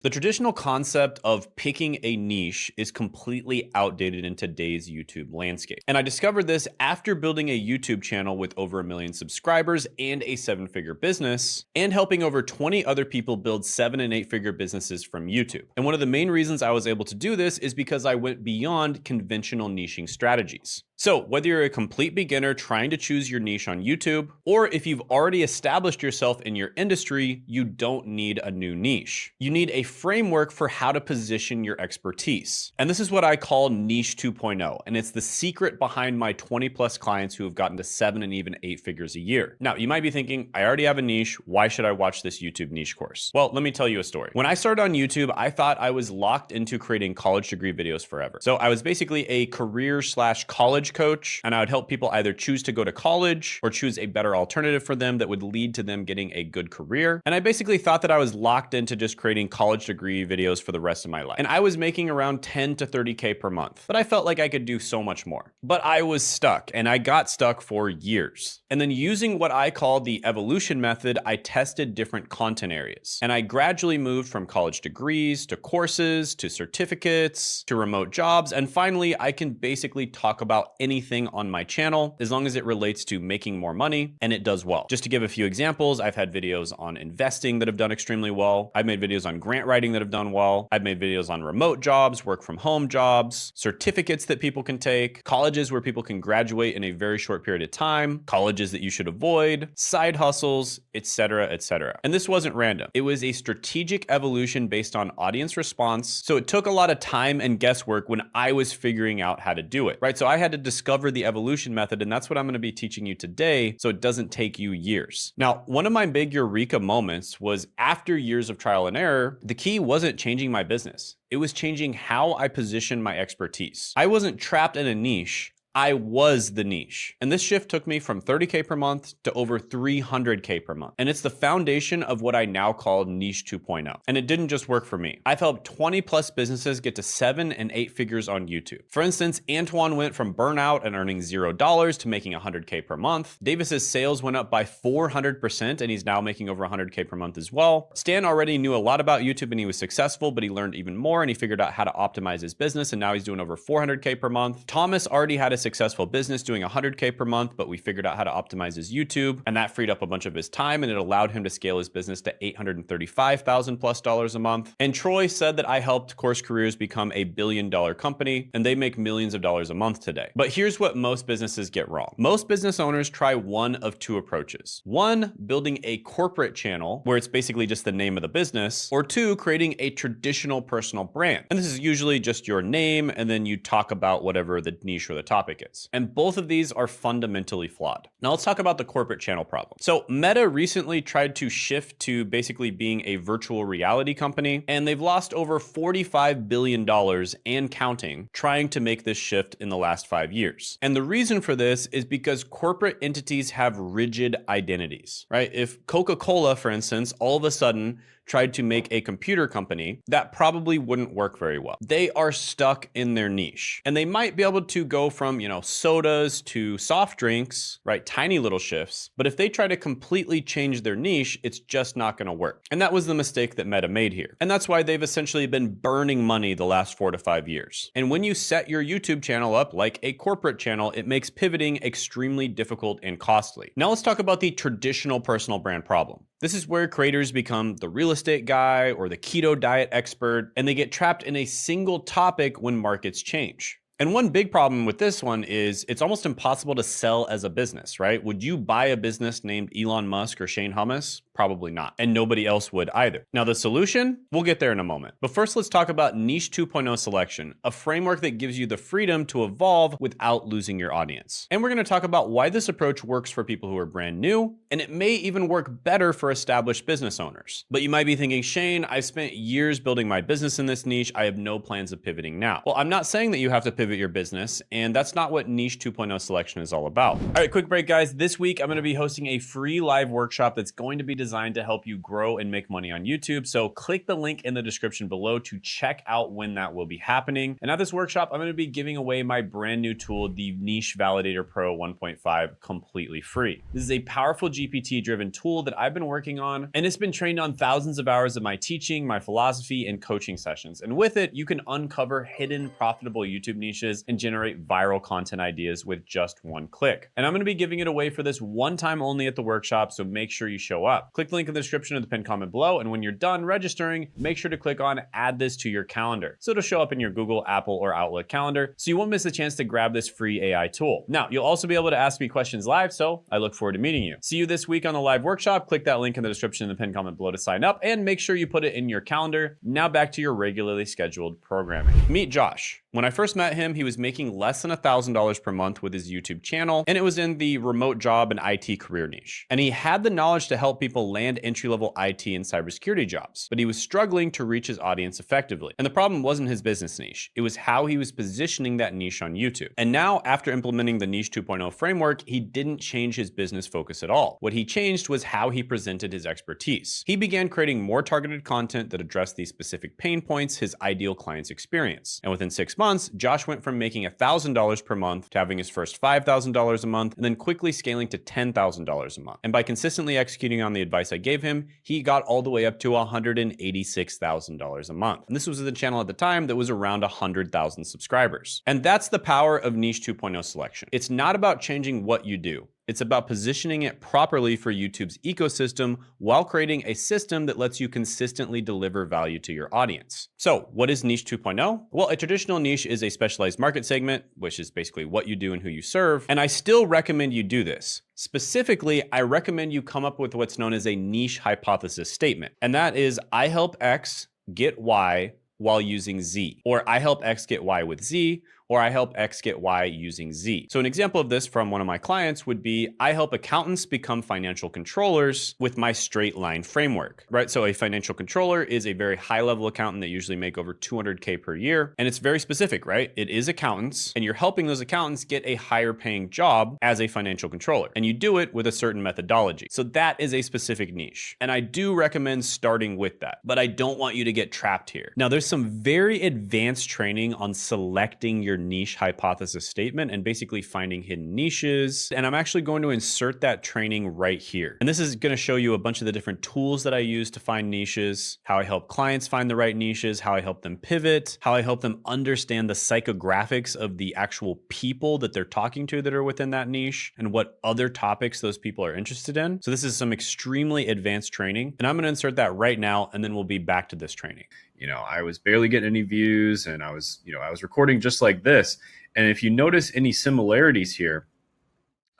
The traditional concept of picking a niche is completely outdated in today's YouTube landscape. And I discovered this after building a YouTube channel with over 1 million subscribers and a 7-figure business, and helping over 20 other people build 7- and 8-figure businesses from YouTube. And one of the main reasons I was able to do this is because I went beyond conventional niching strategies. So whether you're a complete beginner trying to choose your niche on YouTube, or if you've already established yourself in your industry, you don't need a new niche. You need a framework for how to position your expertise. And this is what I call niche 2.0. And it's the secret behind my 20+ clients who have gotten to 7 and even 8 figures a year. Now, you might be thinking, I already have a niche. Why should I watch this YouTube niche course? Well, let me tell you a story. When I started on YouTube, I thought I was locked into creating college degree videos forever. So I was basically a career/college coach, and I would help people either choose to go to college or choose a better alternative for them that would lead to them getting a good career. And I basically thought that I was locked into just creating college degree videos for the rest of my life. And I was making around 10 to 30K per month, but I felt like I could do so much more. But I was stuck, and I got stuck for years. And then using what I call the evolution method, I tested different content areas. And I gradually moved from college degrees to courses to certificates to remote jobs. And finally, I can basically talk about anything on my channel as long as it relates to making more money and it does well. Just to give a few examples, I've had videos on investing that have done extremely well. I've made videos on grant writing that have done well. I've made videos on remote jobs, work from home jobs, certificates that people can take, colleges where people can graduate in a very short period of time, colleges that you should avoid, side hustles, etc., etc. And this wasn't random. It was a strategic evolution based on audience response. So it took a lot of time and guesswork when I was figuring out how to do it, right? So I had to discover the evolution method, and that's what I'm going to be teaching you today, so it doesn't take you years. Now, one of my big eureka moments was after years of trial and error. The key wasn't changing my business. It was changing how I position my expertise. I wasn't trapped in a niche. I was the niche. And this shift took me from 30K per month to over 300K per month. And it's the foundation of what I now call niche 2.0. And it didn't just work for me. I've helped 20+ businesses get to 7 and 8 figures on YouTube. For instance, Antoine went from burnout and earning $0 to making 100K per month. Davis's sales went up by 400% and he's now making over 100K per month as well. Stan already knew a lot about YouTube and he was successful, but he learned even more and he figured out how to optimize his business and now he's doing over 400K per month. Thomas already had a successful business doing 100K per month, but we figured out how to optimize his YouTube and that freed up a bunch of his time and it allowed him to scale his business to $835,000+ a month. And Troy said that I helped Course Careers become a $1 billion company and they make millions of dollars a month today. But here's what most businesses get wrong. Most business owners try one of two approaches. One, building a corporate channel where it's basically just the name of the business, or two, creating a traditional personal brand. And this is usually just your name and then you talk about whatever the niche or the topic is. And both of these are fundamentally flawed. Now let's talk about the corporate channel problem. So Meta recently tried to shift to basically being a virtual reality company, and they've lost over $45 billion and counting trying to make this shift in the last 5 years. And the reason for this is because corporate entities have rigid identities, right? If Coca-Cola, for instance, all of a sudden tried to make a computer company, that probably wouldn't work very well. They are stuck in their niche and they might be able to go from, sodas to soft drinks, right? Tiny little shifts. But if they try to completely change their niche, it's just not going to work. And that was the mistake that Meta made here. And that's why they've essentially been burning money the last 4 to 5 years. And when you set your YouTube channel up like a corporate channel, it makes pivoting extremely difficult and costly. Now let's talk about the traditional personal brand problem. This is where creators become the real estate guy or the keto diet expert, and they get trapped in a single topic when markets change. And one big problem with this one is it's almost impossible to sell as a business, right? Would you buy a business named Elon Musk or Shane Hummus? Probably not. And nobody else would either. Now the solution, we'll get there in a moment. But first let's talk about niche 2.0 selection, a framework that gives you the freedom to evolve without losing your audience. And we're going to talk about why this approach works for people who are brand new, and it may even work better for established business owners. But you might be thinking, Shane, I've spent years building my business in this niche. I have no plans of pivoting now. Well, I'm not saying that you have to pivot pivot your business. And that's not what Niche 2.0 selection is all about. All right, quick break, guys. This week, I'm going to be hosting a free live workshop that's going to be designed to help you grow and make money on YouTube. So click the link in the description below to check out when that will be happening. And at this workshop, I'm going to be giving away my brand new tool, the Niche Validator Pro 1.5, completely free. This is a powerful GPT-driven tool that I've been working on, and it's been trained on thousands of hours of my teaching, my philosophy, and coaching sessions. And with it, you can uncover hidden profitable YouTube niches and generate viral content ideas with just one click. And I'm going to be giving it away for this one time only at the workshop, so make sure you show up. Click the link in the description of the pinned comment below, and when you're done registering, make sure to click on add this to your calendar. So it'll show up in your Google, Apple, or Outlook calendar, so you won't miss the chance to grab this free AI tool. Now, you'll also be able to ask me questions live, so I look forward to meeting you. See you this week on the live workshop. Click that link in the description in the pinned comment below to sign up, and make sure you put it in your calendar. Now back to your regularly scheduled programming. Meet Josh. When I first met him, he was making less than $1,000 per month with his YouTube channel, and it was in the remote job and IT career niche. And he had the knowledge to help people land entry-level IT and cybersecurity jobs, but he was struggling to reach his audience effectively. And the problem wasn't his business niche, it was how he was positioning that niche on YouTube. And now, after implementing the Niche 2.0 framework, he didn't change his business focus at all. What he changed was how he presented his expertise. He began creating more targeted content that addressed these specific pain points his ideal clients experience. And within 6 months, Josh went from making $1,000 per month to having his first $5,000 a month, and then quickly scaling to $10,000 a month. And by consistently executing on the advice I gave him, he got all the way up to $186,000 a month. And this was the channel at the time that was around 100,000 subscribers. And that's the power of Niche 2.0 selection. It's not about changing what you do. It's about positioning it properly for YouTube's ecosystem while creating a system that lets you consistently deliver value to your audience. So what is Niche 2.0? Well, a traditional niche is a specialized market segment, which is basically what you do and who you serve. And I still recommend you do this. Specifically, I recommend you come up with what's known as a niche hypothesis statement. And that is, I help X get Y while using Z, or I help X get Y with Z, or I help X get Y using Z. So an example of this from one of my clients would be, I help accountants become financial controllers with my straight line framework, right? So a financial controller is a very high level accountant that usually make over 200K per year. And it's very specific, right? It is accountants, and you're helping those accountants get a higher paying job as a financial controller. And you do it with a certain methodology. So that is a specific niche. And I do recommend starting with that, but I don't want you to get trapped here. Now, there's some very advanced training on selecting your niche hypothesis statement and basically finding hidden niches. And I'm actually going to insert that training right here. And this is going to show you a bunch of the different tools that I use to find niches, how I help clients find the right niches, how I help them pivot, how I help them understand the psychographics of the actual people that they're talking to that are within that niche, and what other topics those people are interested in. So this is some extremely advanced training, and I'm going to insert that right now, and then we'll be back to this training. I was barely getting any views, and I was recording just like this. And if you notice any similarities here,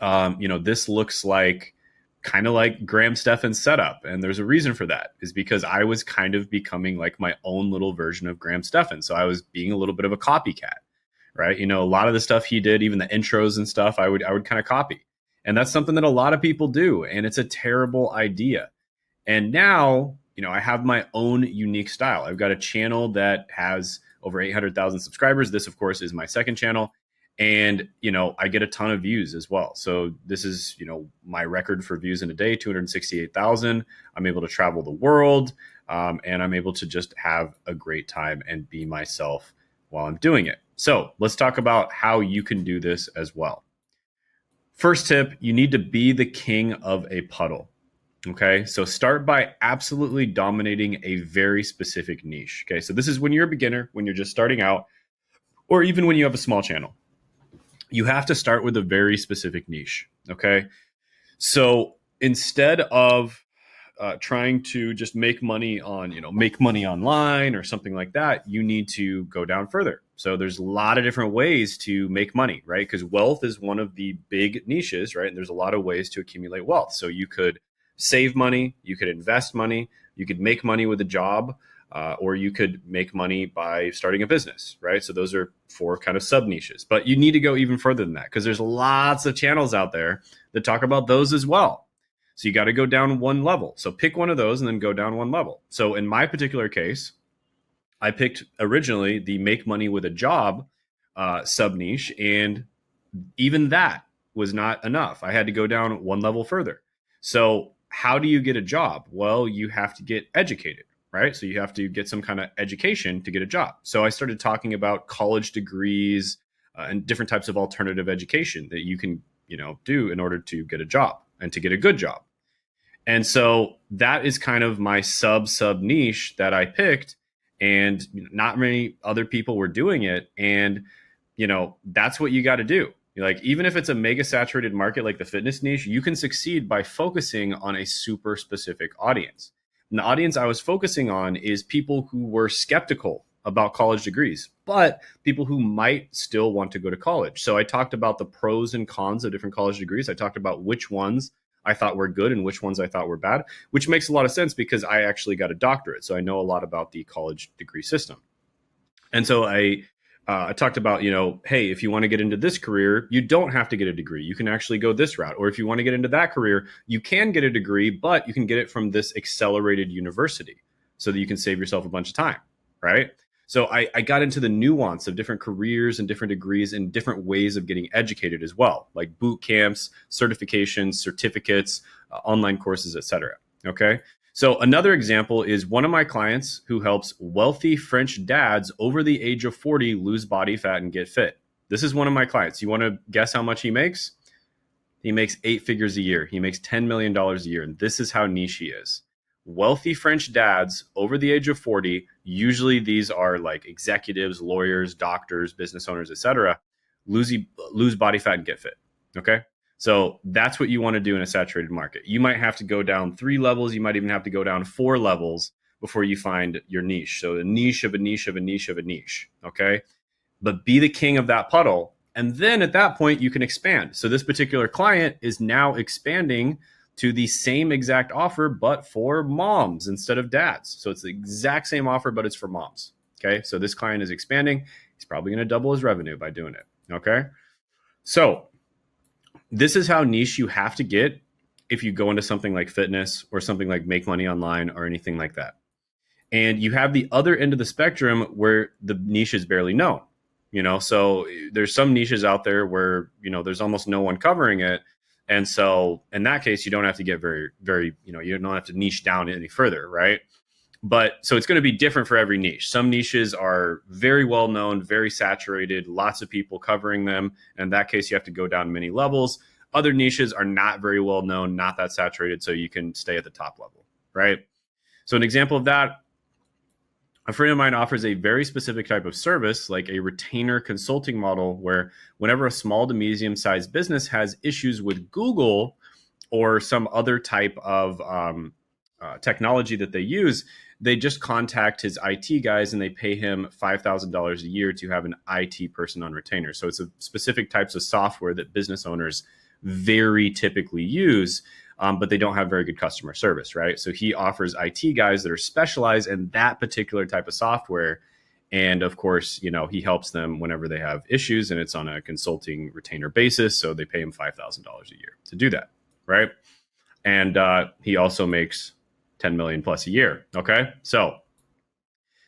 this looks like kind of like Graham Stephan's setup. And there's a reason for that, is because I was kind of becoming like my own little version of Graham Stephan. So I was being a little bit of a copycat, right? A lot of the stuff he did, even the intros and stuff, I would kind of copy. And that's something that a lot of people do. And it's a terrible idea. And now, I have my own unique style. I've got a channel that has over 800,000 subscribers. This, of course, is my second channel. And, I get a ton of views as well. So this is, my record for views in a day, 268,000. I'm able to travel the world, and I'm able to just have a great time and be myself while I'm doing it. So let's talk about how you can do this as well. First tip, you need to be the king of a puddle. Okay, so start by absolutely dominating a very specific niche. Okay, so this is when you're a beginner, when you're just starting out, or even when you have a small channel. You have to start with a very specific niche. Okay, so instead of trying to just make money on, make money online or something like that, you need to go down further. So there's a lot of different ways to make money, right? Because wealth is one of the big niches, right? And there's a lot of ways to accumulate wealth. So you could save money, you could invest money, you could make money with a job, or you could make money by starting a business, right? So those are 4 kind of sub niches, but you need to go even further than that, because there's lots of channels out there that talk about those as well. So you got to go down one level. So pick one of those and then go down one level. So in my particular case, I picked originally the make money with a job, sub niche, and even that was not enough. I had to go down one level further. So how do you get a job? Well, you have to get educated, right? So you have to get some kind of education to get a job. So I started talking about college degrees and different types of alternative education that you can, do in order to get a job and to get a good job. And so that is kind of my sub niche that I picked, and not many other people were doing it. And that's what you got to do. Like, even if it's a mega saturated market like the fitness niche, you can succeed by focusing on a super specific audience. And the audience I was focusing on is people who were skeptical about college degrees, but people who might still want to go to college. So I talked about the pros and cons of different college degrees. I talked about which ones I thought were good and which ones I thought were bad, which makes a lot of sense because I actually got a doctorate. So I know a lot about the college degree system. And so I talked about, hey, if you want to get into this career, you don't have to get a degree. You can actually go this route. Or if you want to get into that career, you can get a degree, but you can get it from this accelerated university so that you can save yourself a bunch of time, right? So I got into the nuance of different careers and different degrees and different ways of getting educated as well, like boot camps, certifications, certificates, online courses, etc. Okay. So another example is one of my clients who helps wealthy French dads over the age of 40 lose body fat and get fit. This is one of my clients. You want to guess how much he makes? He makes 8 figures a year. He makes $10 million a year. And this is how niche he is. Wealthy French dads over the age of 40, usually these are like executives, lawyers, doctors, business owners, etc., lose body fat and get fit. Okay. So that's what you want to do in a saturated market. You might have to go down 3 levels. You might even have to go down 4 levels before you find your niche. So a niche of a niche of a niche of a niche. Okay. But be the king of that puddle. And then at that point, you can expand. So this particular client is now expanding to the same exact offer, but for moms instead of dads. So it's the exact same offer, but it's for moms. Okay. So this client is expanding. He's probably going to double his revenue by doing it. Okay. So this is how niche you have to get if you go into something like fitness or something like make money online or anything like that. And you have the other end of the spectrum where the niche is barely known. So there's some niches out there where, there's almost no one covering it. And so in that case, you don't have to get very, very, you don't have to niche down any further, right? But so it's going to be different for every niche. Some niches are very well known, very saturated, lots of people covering them. And in that case, you have to go down many levels. Other niches are not very well known, not that saturated, so you can stay at the top level, right? So an example of that, a friend of mine offers a very specific type of service, like a retainer consulting model, where whenever a small to medium-sized business has issues with Google or some other type of technology that they use, they just contact his IT guys and they pay him $5,000 a year to have an IT person on retainer. So it's a specific types of software that business owners very typically use, but they don't have very good customer service, right? So he offers IT guys that are specialized in that particular type of software. And of course, he helps them whenever they have issues, and it's on a consulting retainer basis. So they pay him $5,000 a year to do that, right? And he also makes 10 million plus a year. Okay. So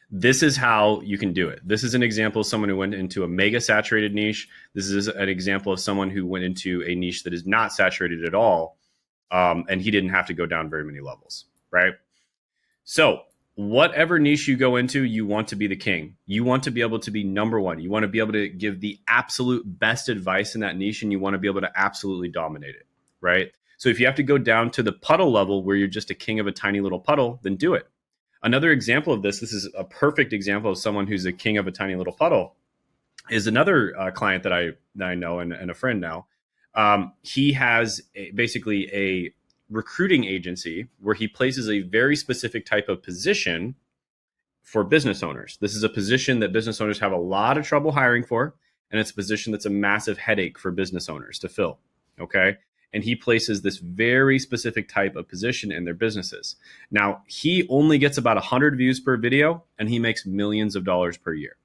this is how you can do it. This is an example of someone who went into a mega saturated niche. This is an example of someone who went into a niche that is not saturated at all. And he didn't have to go down very many levels, right? So whatever niche you go into, you want to be the king. You want to be able to be number one. You want to be able to give the absolute best advice in that niche, and you want to be able to absolutely dominate it, right? So if you have to go down to the puddle level where you're just a king of a tiny little puddle, then do it. Another example of this is a perfect example of someone who's a king of a tiny little puddle, is another client that I know and a friend now. He has basically a recruiting agency where he places a very specific type of position for business owners. This is a position that business owners have a lot of trouble hiring for, and it's a position that's a massive headache for business owners to fill. Okay. And he places this very specific type of position in their businesses. Now, he only gets about 100 views per video, and he makes millions of dollars per year.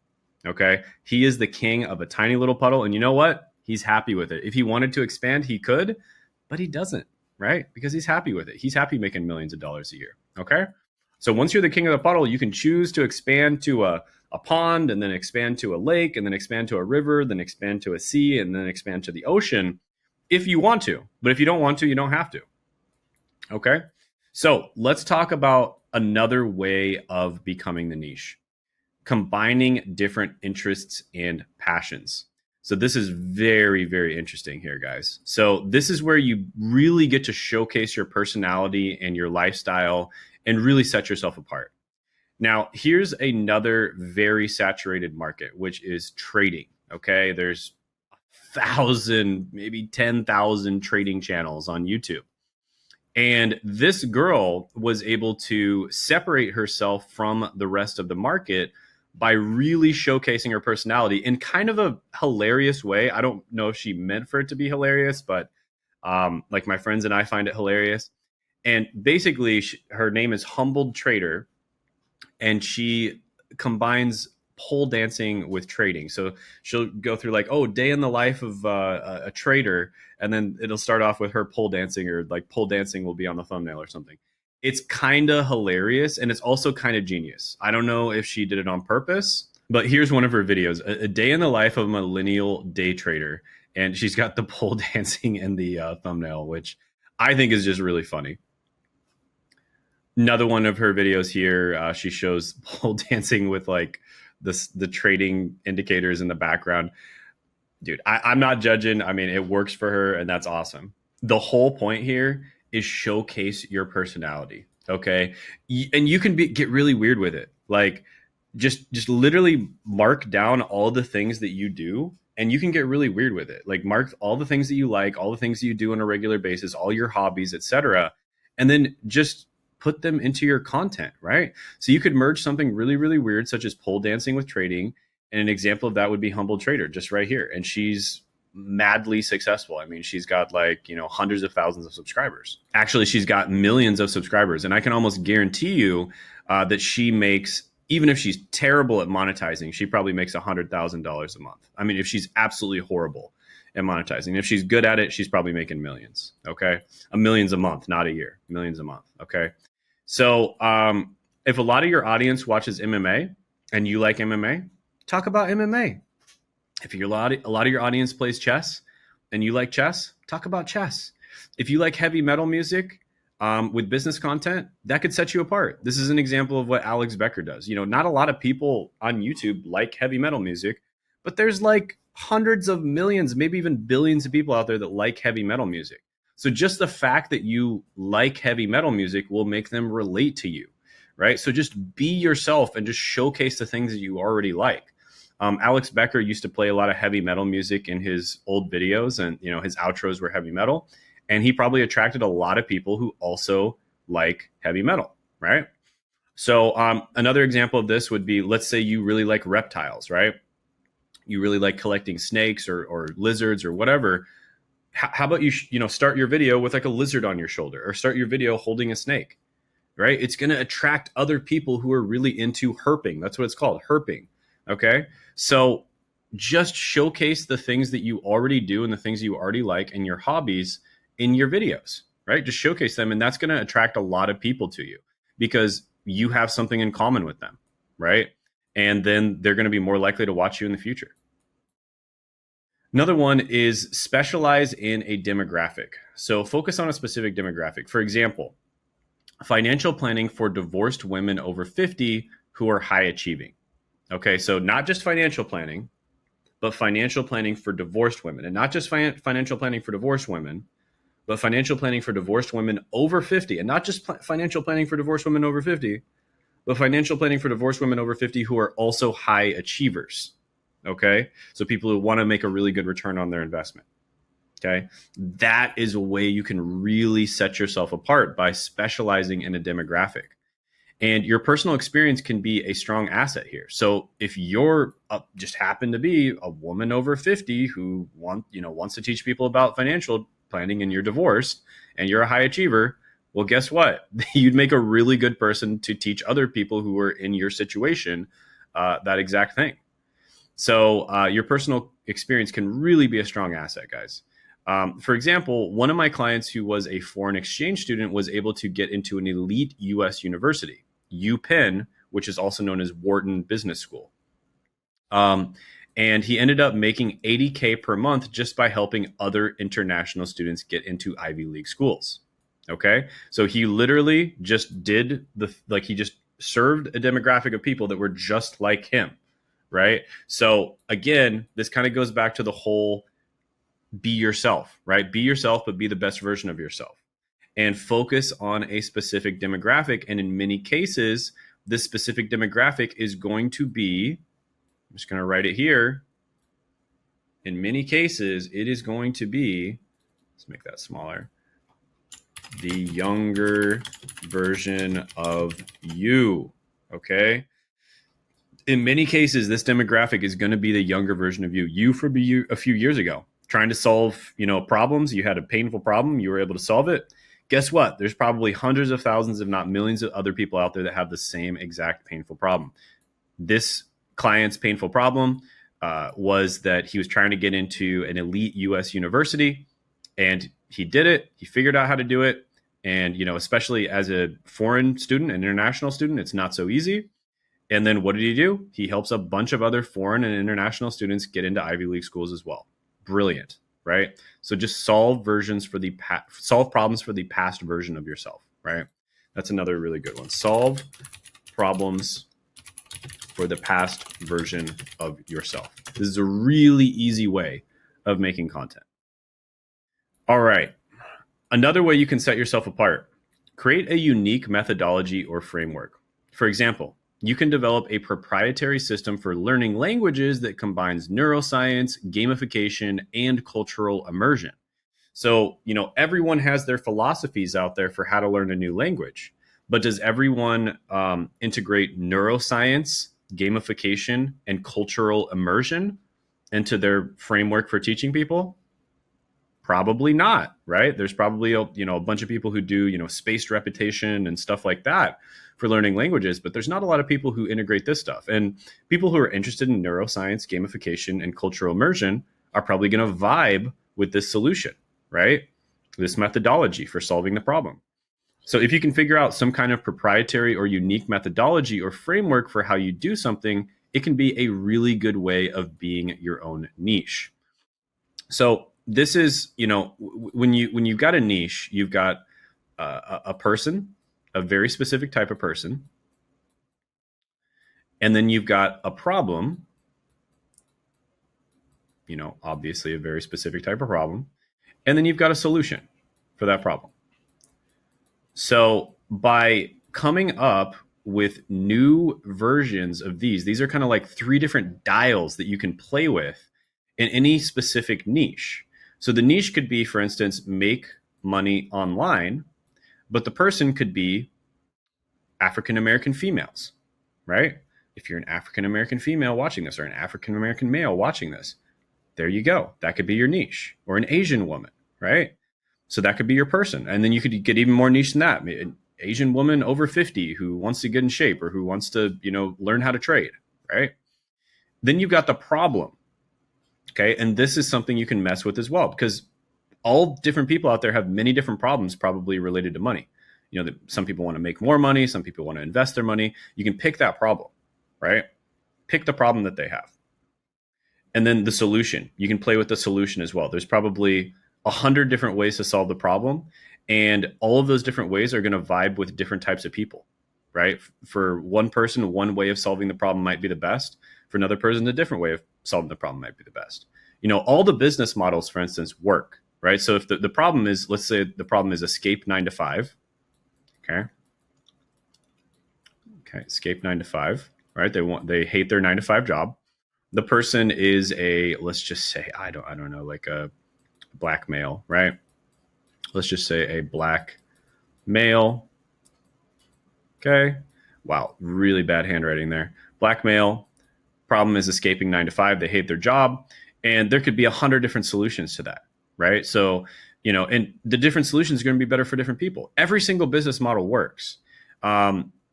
Okay. He is the king of a tiny little puddle. And you know what? He's happy with it. If he wanted to expand, he could, but he doesn't, right? Because he's happy with it. He's happy making millions of dollars a year. Okay. So once you're the king of the puddle, you can choose to expand to a a pond, and then expand to a lake, and then expand to a river, then expand to a sea, and then expand to the ocean if you want to. But if you don't want to, you don't have to. Okay. So let's talk about another way of becoming the niche: combining different interests and passions. So this is very, very interesting here, guys. So this is where you really get to showcase your personality and your lifestyle and really set yourself apart. Now, here's another very saturated market, which is trading. Okay. There's 1,000, maybe 10,000 trading channels on YouTube. And this girl was able to separate herself from the rest of the market by really showcasing her personality in kind of a hilarious way. I don't know if she meant for it to be hilarious, but like my friends and I find it hilarious. And basically, her name is Humbled Trader, and she combines pole dancing with trading. So she'll go through like, oh, day in the life of a trader, and then it'll start off with her pole dancing, or like pole dancing will be on the thumbnail or something. It's kind of hilarious, and it's also kind of genius. I don't know if she did it on purpose, but here's one of her videos: a day in the life of a millennial day trader, and she's got the pole dancing in the thumbnail, which I think is just really funny. Another one of her videos here, she shows pole dancing with like the trading indicators in the background. Dude, I'm not judging. I mean, it works for her, and that's awesome. The whole point here is showcase your personality, okay? And you can get really weird with it. Like, just literally mark down all the things that you do, and you can get really weird with it. Like, mark all the things that you like, all the things that you do on a regular basis, all your hobbies, etc., and then just put them into your content, right? So you could merge something really, really weird, such as pole dancing with trading. And an example of that would be Humble Trader, just right here. And she's madly successful. I mean, she's got like, hundreds of thousands of subscribers. Actually, she's got millions of subscribers. And I can almost guarantee you that she makes, even if she's terrible at monetizing, she probably makes $100,000 a month. I mean, if she's absolutely horrible at monetizing, if she's good at it, she's probably making millions. Okay. Millions a month, not a year, millions a month. Okay. So if a lot of your audience watches MMA and you like MMA, talk about MMA. If a lot of your audience plays chess and you like chess, talk about chess. If you like heavy metal music with business content, that could set you apart. This is an example of what Alex Becker does. Not a lot of people on YouTube like heavy metal music, but there's like hundreds of millions, maybe even billions of people out there that like heavy metal music. So just the fact that you like heavy metal music will make them relate to you, right? So just be yourself and just showcase the things that you already like. Alex Becker used to play a lot of heavy metal music in his old videos, and his outros were heavy metal, and he probably attracted a lot of people who also like heavy metal, right? So another example of this would be, let's say you really like reptiles, right? You really like collecting snakes or lizards or whatever. How about you start your video with like a lizard on your shoulder, or start your video holding a snake, right? It's going to attract other people who are really into herping. That's what it's called, herping. Okay. So just showcase the things that you already do and the things you already like and your hobbies in your videos, right? Just showcase them. And that's going to attract a lot of people to you because you have something in common with them, right? And then they're going to be more likely to watch you in the future. Another one is specialize in a demographic. So focus on a specific demographic. For example, financial planning for divorced women over 50 who are high achieving. Okay, so not just financial planning, but financial planning for divorced women. And not just financial planning for divorced women, but financial planning for divorced women over 50. And not just financial planning for divorced women over 50, but financial planning for divorced women over 50 who are also high achievers. Okay, so people who want to make a really good return on their investment. Okay, that is a way you can really set yourself apart, by specializing in a demographic. And your personal experience can be a strong asset here. So if you're just happen to be a woman over 50 who wants to teach people about financial planning, and you're divorced and you're a high achiever, well, guess what? You'd make a really good person to teach other people who are in your situation that exact thing. So your personal experience can really be a strong asset, guys. For example, one of my clients who was a foreign exchange student was able to get into an elite U.S. university, UPenn, which is also known as Wharton Business School. Um, and he ended up making 80K per month just by helping other international students get into Ivy League schools. Okay. So he literally just did he just served a demographic of people that were just like him. Right. So again, this kind of goes back to the whole be yourself, right? Be yourself, but be the best version of yourself and focus on a specific demographic. And in many cases, this specific demographic is going to be, I'm just going to write it here. In many cases, it is going to be, let's make that smaller, the younger version of you. Okay. In many cases, this demographic is going to be the younger version of you. You from a few years ago, trying to solve, problems. You had a painful problem. You were able to solve it. Guess what? There's probably hundreds of thousands, if not millions of other people out there that have the same exact painful problem. This client's painful problem was that he was trying to get into an elite US university, and he did it. He figured out how to do it. And, especially as a foreign student, an international student, it's not so easy. And then what did he do? He helps a bunch of other foreign and international students get into Ivy League schools as well. Brilliant, right? So just solve problems for the past version of yourself, right? That's another really good one. Solve problems for the past version of yourself. This is a really easy way of making content. All right. Another way you can set yourself apart, create a unique methodology or framework. For example, you can develop a proprietary system for learning languages that combines neuroscience, gamification, and cultural immersion. So, everyone has their philosophies out there for how to learn a new language, but does everyone integrate neuroscience, gamification, and cultural immersion into their framework for teaching people? Probably not, right? There's probably a bunch of people who do spaced repetition and stuff like that for learning languages, but there's not a lot of people who integrate this stuff. And people who are interested in neuroscience, gamification, and cultural immersion are probably going to vibe with this solution, right? This methodology for solving the problem. So if you can figure out some kind of proprietary or unique methodology or framework for how you do something, it can be a really good way of being your own niche. So this is, when you've got a niche, you've got a person, a very specific type of person, and then you've got a problem, obviously a very specific type of problem, and then you've got a solution for that problem. So by coming up with new versions of these are kind of like 3 different dials that you can play with in any specific niche. So the niche could be, for instance, make money online, but the person could be African American females, right? If you're an African American female watching this or an African American male watching this, there you go. That could be your niche. Or an Asian woman, right? So that could be your person. And then you could get even more niche than that. An Asian woman over 50 who wants to get in shape or who wants to, learn how to trade, right? Then you've got the problem. Okay. And this is something you can mess with as well, because all different people out there have many different problems probably related to money. Some people want to make more money. Some people want to invest their money. You can pick that problem, right? Pick the problem that they have. And then the solution, you can play with the solution as well. There's probably 100 different ways to solve the problem. And all of those different ways are going to vibe with different types of people, right? For one person, one way of solving the problem might be the best. For another person, a different way of solving the problem might be the best. All the business models, for instance, work, right? So if the problem is, let's say the problem is escape 9 to 5. Okay, escape 9 to 5, right? They hate their 9 to 5 job. The person is let's just say, I don't know, like a black male, right? Let's just say a black male. Okay. Wow. Really bad handwriting there. Black male. Problem is escaping 9 to 5. They hate their job. And there could be 100 different solutions to that, right? So, and the different solutions are going to be better for different people. Every single business model works.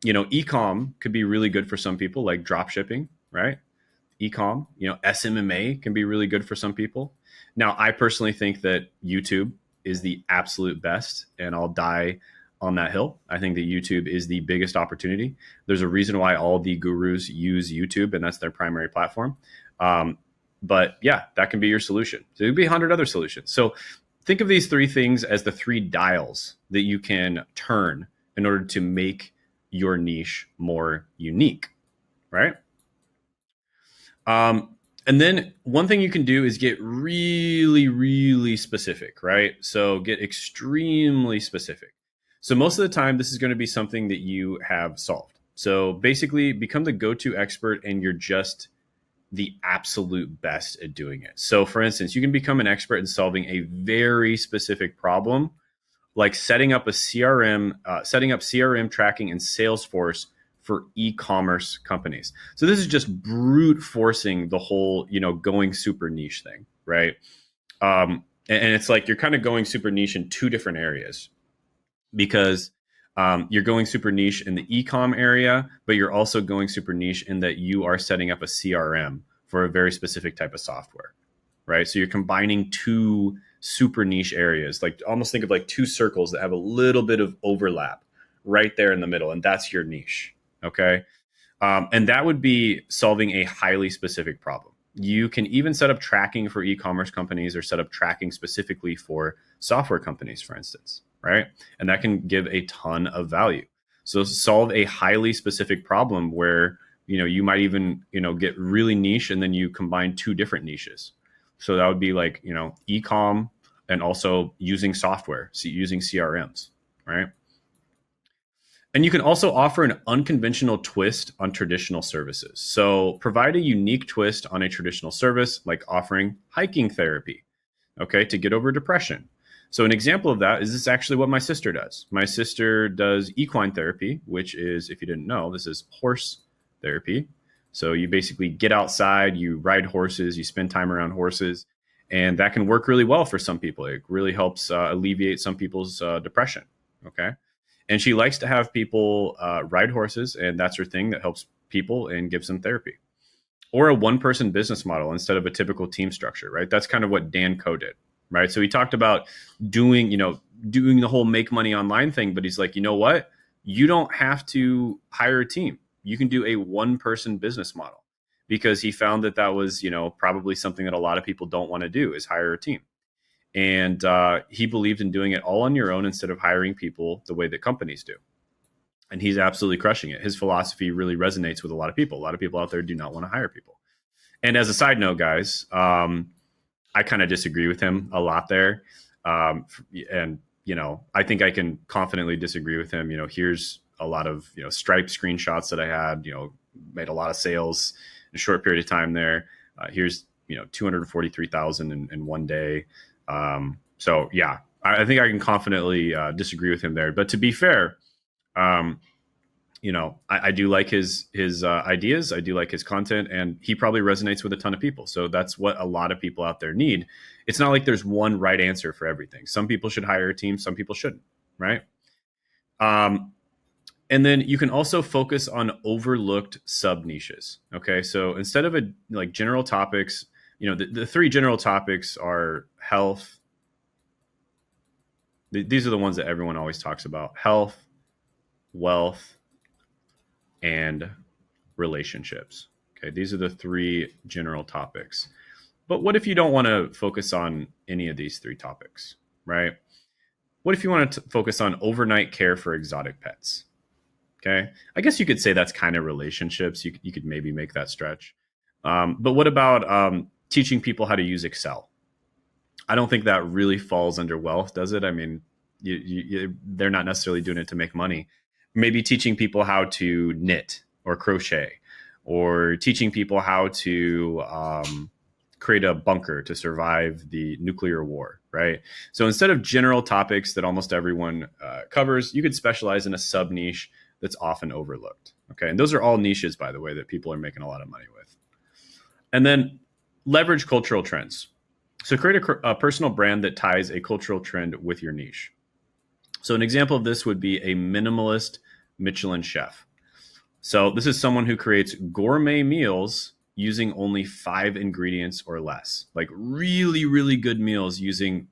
E-com could be really good for some people, like drop shipping, right? E-com, SMMA can be really good for some people. Now, I personally think that YouTube is the absolute best, and I'll die on that hill. I think that YouTube is the biggest opportunity. There's a reason why all the gurus use YouTube, and that's their primary platform. But yeah, that can be your solution. There could be 100 other solutions. So think of these three things as the three dials that you can turn in order to make your niche more unique, right? And then one thing you can do is get really, really specific, right? So get extremely specific. So most of the time, this is going to be something that you have solved. So basically, become the go-to expert, and you're just the absolute best at doing it. So for instance, you can become an expert in solving a very specific problem, like setting up CRM tracking in Salesforce for e-commerce companies. So this is just brute forcing the whole, going super niche thing, right? And it's like you're kind of going super niche in two different areas, because you're going super niche in the e-com area, but you're also going super niche in that you are setting up a CRM for a very specific type of software, right? So you're combining two super niche areas, like almost think of like two circles that have a little bit of overlap right there in the middle, and that's your niche, okay? And that would be solving a highly specific problem. You can even set up tracking for e-commerce companies, or set up tracking specifically for software companies, for instance, right? And that can give a ton of value. So solve a highly specific problem where, you might even, get really niche, and then you combine two different niches. So that would be like, e-com, and also using software, so using CRMs, right? And you can also offer an unconventional twist on traditional services. So provide a unique twist on a traditional service, like offering hiking therapy, okay, to get over depression. So an example of that is this actually what my sister does. My sister does equine therapy, which is, if you didn't know, this is horse therapy. So you basically get outside, you ride horses, you spend time around horses, and that can work really well for some people. It really helps alleviate some people's depression, okay? And she likes to have people ride horses, and that's her thing that helps people and gives them therapy. Or a one-person business model instead of a typical team structure, right? That's kind of what Dan Coe did, right? So he talked about doing the whole make money online thing, but he's like, you know what? You don't have to hire a team. You can do a one-person business model, because he found that was, probably something that a lot of people don't want to do, is hire a team. And he believed in doing it all on your own instead of hiring people the way that companies do. And he's absolutely crushing it. His philosophy really resonates with a lot of people. A lot of people out there do not want to hire people. And as a side note, guys, I kind of disagree with him a lot there. And, I think I can confidently disagree with him. Here's a lot of, Stripe screenshots that I had, made a lot of sales in a short period of time there. Here's, 243,000 in one day. So yeah, I think I can confidently disagree with him there. But to be fair, I do like his ideas. I do like his content, and he probably resonates with a ton of people. So that's what a lot of people out there need. It's not like there's one right answer for everything. Some people should hire a team. Some people shouldn't, right? And then you can also focus on overlooked sub niches. Okay, so instead of general topics, the three general topics are health. These are the ones that everyone always talks about: health, wealth, and relationships. Okay, these are the three general topics. But what if you don't want to focus on any of these three topics, right? What if you want to focus on overnight care for exotic pets? Okay, I guess you could say that's kind of relationships. You could maybe make that stretch. But what about teaching people how to use Excel? I don't think that really falls under wealth, does it? I mean, they're not necessarily doing it to make money. Maybe teaching people how to knit or crochet, or teaching people how to create a bunker to survive the nuclear war, right? So instead of general topics that almost everyone covers, you could specialize in a sub niche that's often overlooked. Okay, and those are all niches, by the way, that people are making a lot of money with. And then leverage cultural trends. So create a personal brand that ties a cultural trend with your niche. So an example of this would be a minimalist Michelin chef. So this is someone who creates gourmet meals using only 5 ingredients or less, like really, really good meals using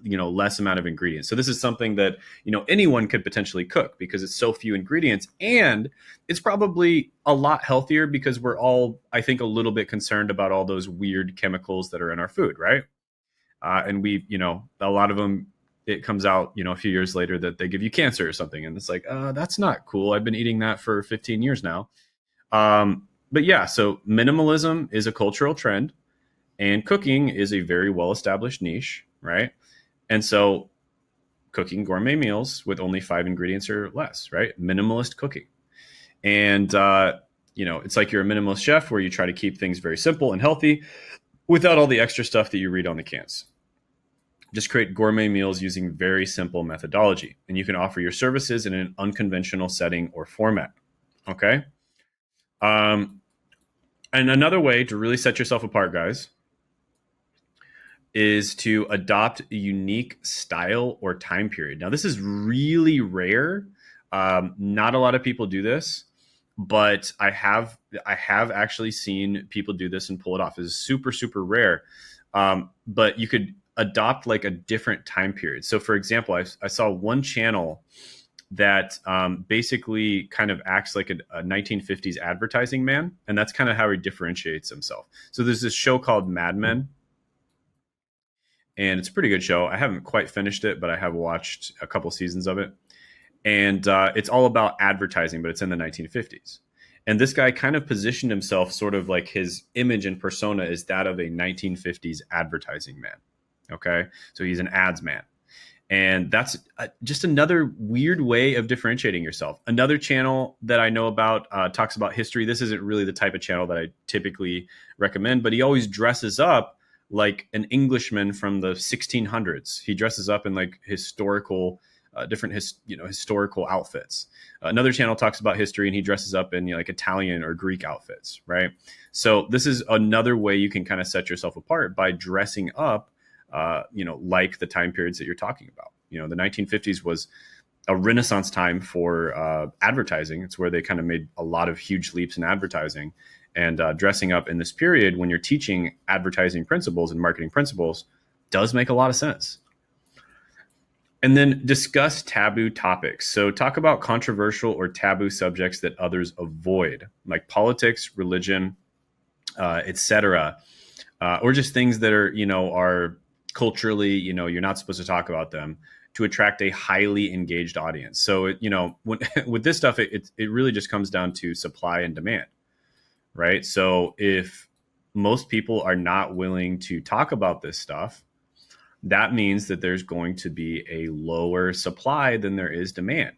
less amount of ingredients. So this is something that, anyone could potentially cook because it's so few ingredients, and it's probably a lot healthier because we're all, I think, a little bit concerned about all those weird chemicals that are in our food, right? And we, a lot of them, it comes out, a few years later that they give you cancer or something. And it's like, that's not cool. I've been eating that for 15 years now. But yeah, so minimalism is a cultural trend, and cooking is a very well-established niche, right? And so cooking gourmet meals with only 5 ingredients or less, right? Minimalist cooking. And, it's like you're a minimalist chef where you try to keep things very simple and healthy without all the extra stuff that you read on the cans. Just create gourmet meals using very simple methodology, and you can offer your services in an unconventional setting or format. Okay. And another way to really set yourself apart, guys, is to adopt a unique style or time period. Now, this is really rare. Not a lot of people do this, but I have actually seen people do this and pull it off. It's super, super rare. But you could adopt like a different time period. So for example, I saw one channel that basically kind of acts like a 1950s advertising man. And that's kind of how he differentiates himself. So there's this show called Mad Men, and it's a pretty good show. I haven't quite finished it, but I have watched a couple seasons of it. And it's all about advertising, but it's in the 1950s. And this guy kind of positioned himself sort of like his image and persona is that of a 1950s advertising man. Okay. So he's an ads man. And that's just another weird way of differentiating yourself. Another channel that I know about talks about history. This isn't really the type of channel that I typically recommend, but he always dresses up like an Englishman from the 1600s. He dresses up in like historical different historical outfits. Another channel talks about history, and he dresses up in like Italian or Greek outfits, right? So this is another way you can kind of set yourself apart by dressing up, like the time periods that you're talking about. The 1950s was a renaissance time for advertising. It's where they kind of made a lot of huge leaps in advertising, and dressing up in this period when you're teaching advertising principles and marketing principles does make a lot of sense. And then discuss taboo topics. So talk about controversial or taboo subjects that others avoid, like politics, religion, etc., or just things that are culturally, you're not supposed to talk about them, to attract a highly engaged audience. So with this stuff, it really just comes down to supply and demand, right? So if most people are not willing to talk about this stuff, that means that there's going to be a lower supply than there is demand.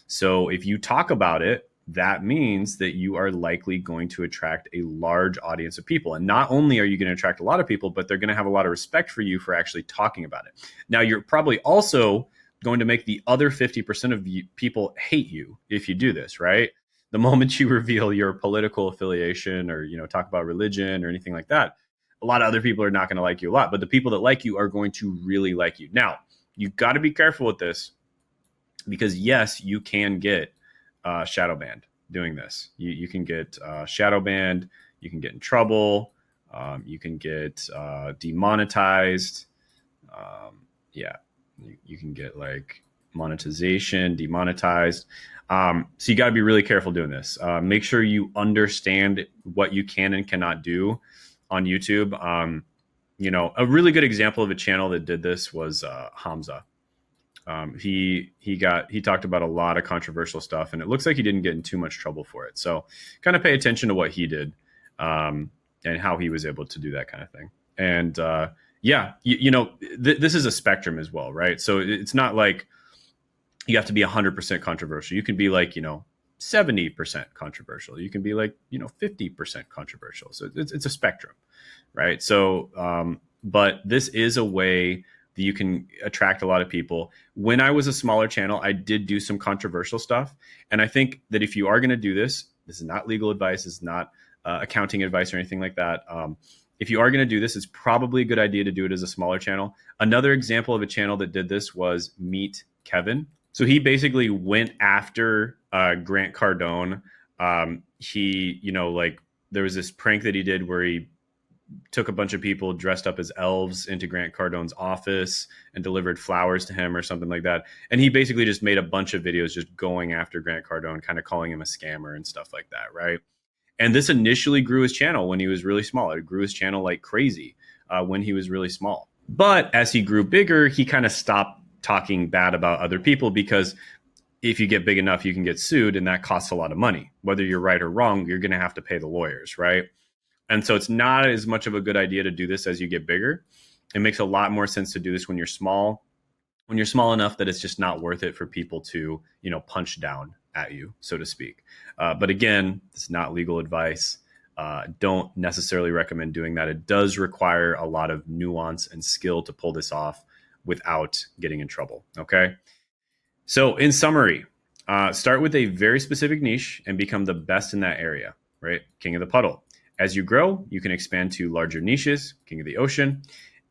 So if you talk about it, that means that you are likely going to attract a large audience of people. And not only are you going to attract a lot of people, but they're going to have a lot of respect for you for actually talking about it. Now, you're probably also going to make the other 50% of people hate you if you do this, right? The moment you reveal your political affiliation or, talk about religion or anything like that, a lot of other people are not going to like you a lot, but the people that like you are going to really like you. Now, you've got to be careful with this, because yes, you can get shadow banned doing this. You can get shadow banned. You can get in trouble. You can get demonetized. You can get like monetization, demonetized. So you got to be really careful doing this. Make sure you understand what you can and cannot do on YouTube. A really good example of a channel that did this was Hamza. He talked about a lot of controversial stuff, and it looks like he didn't get in too much trouble for it. So kind of pay attention to what he did, and how he was able to do that kind of thing. And this is a spectrum as well, right? So it's not like you have to be 100% controversial. You can be like, 70% controversial. You can be like, 50% controversial. So it's a spectrum, right? So, but this is a way that you can attract a lot of people. When I was a smaller channel, I did do some controversial stuff. And I think that if you are going to do this, this is not legal advice, this is not accounting advice or anything like that. If you are going to do this, it's probably a good idea to do it as a smaller channel. Another example of a channel that did this was Meet Kevin. So he basically went after Grant Cardone. There was this prank that he did where he took a bunch of people dressed up as elves into Grant Cardone's office and delivered flowers to him or something like that. And he basically just made a bunch of videos just going after Grant Cardone, kind of calling him a scammer and stuff like that, right? And this initially grew his channel when he was really small. It grew his channel like crazy when he was really small. But as he grew bigger, he kind of stopped talking bad about other people, because if you get big enough, you can get sued, and that costs a lot of money. Whether you're right or wrong, you're going to have to pay the lawyers, right? And so it's not as much of a good idea to do this as you get bigger. It makes a lot more sense to do this when you're small enough that it's just not worth it for people to, punch down at you, so to speak. But again, it's not legal advice. Don't necessarily recommend doing that. It does require a lot of nuance and skill to pull this off without getting in trouble. Okay. So in summary, start with a very specific niche and become the best in that area, right? King of the puddle. As you grow, you can expand to larger niches, king of the ocean,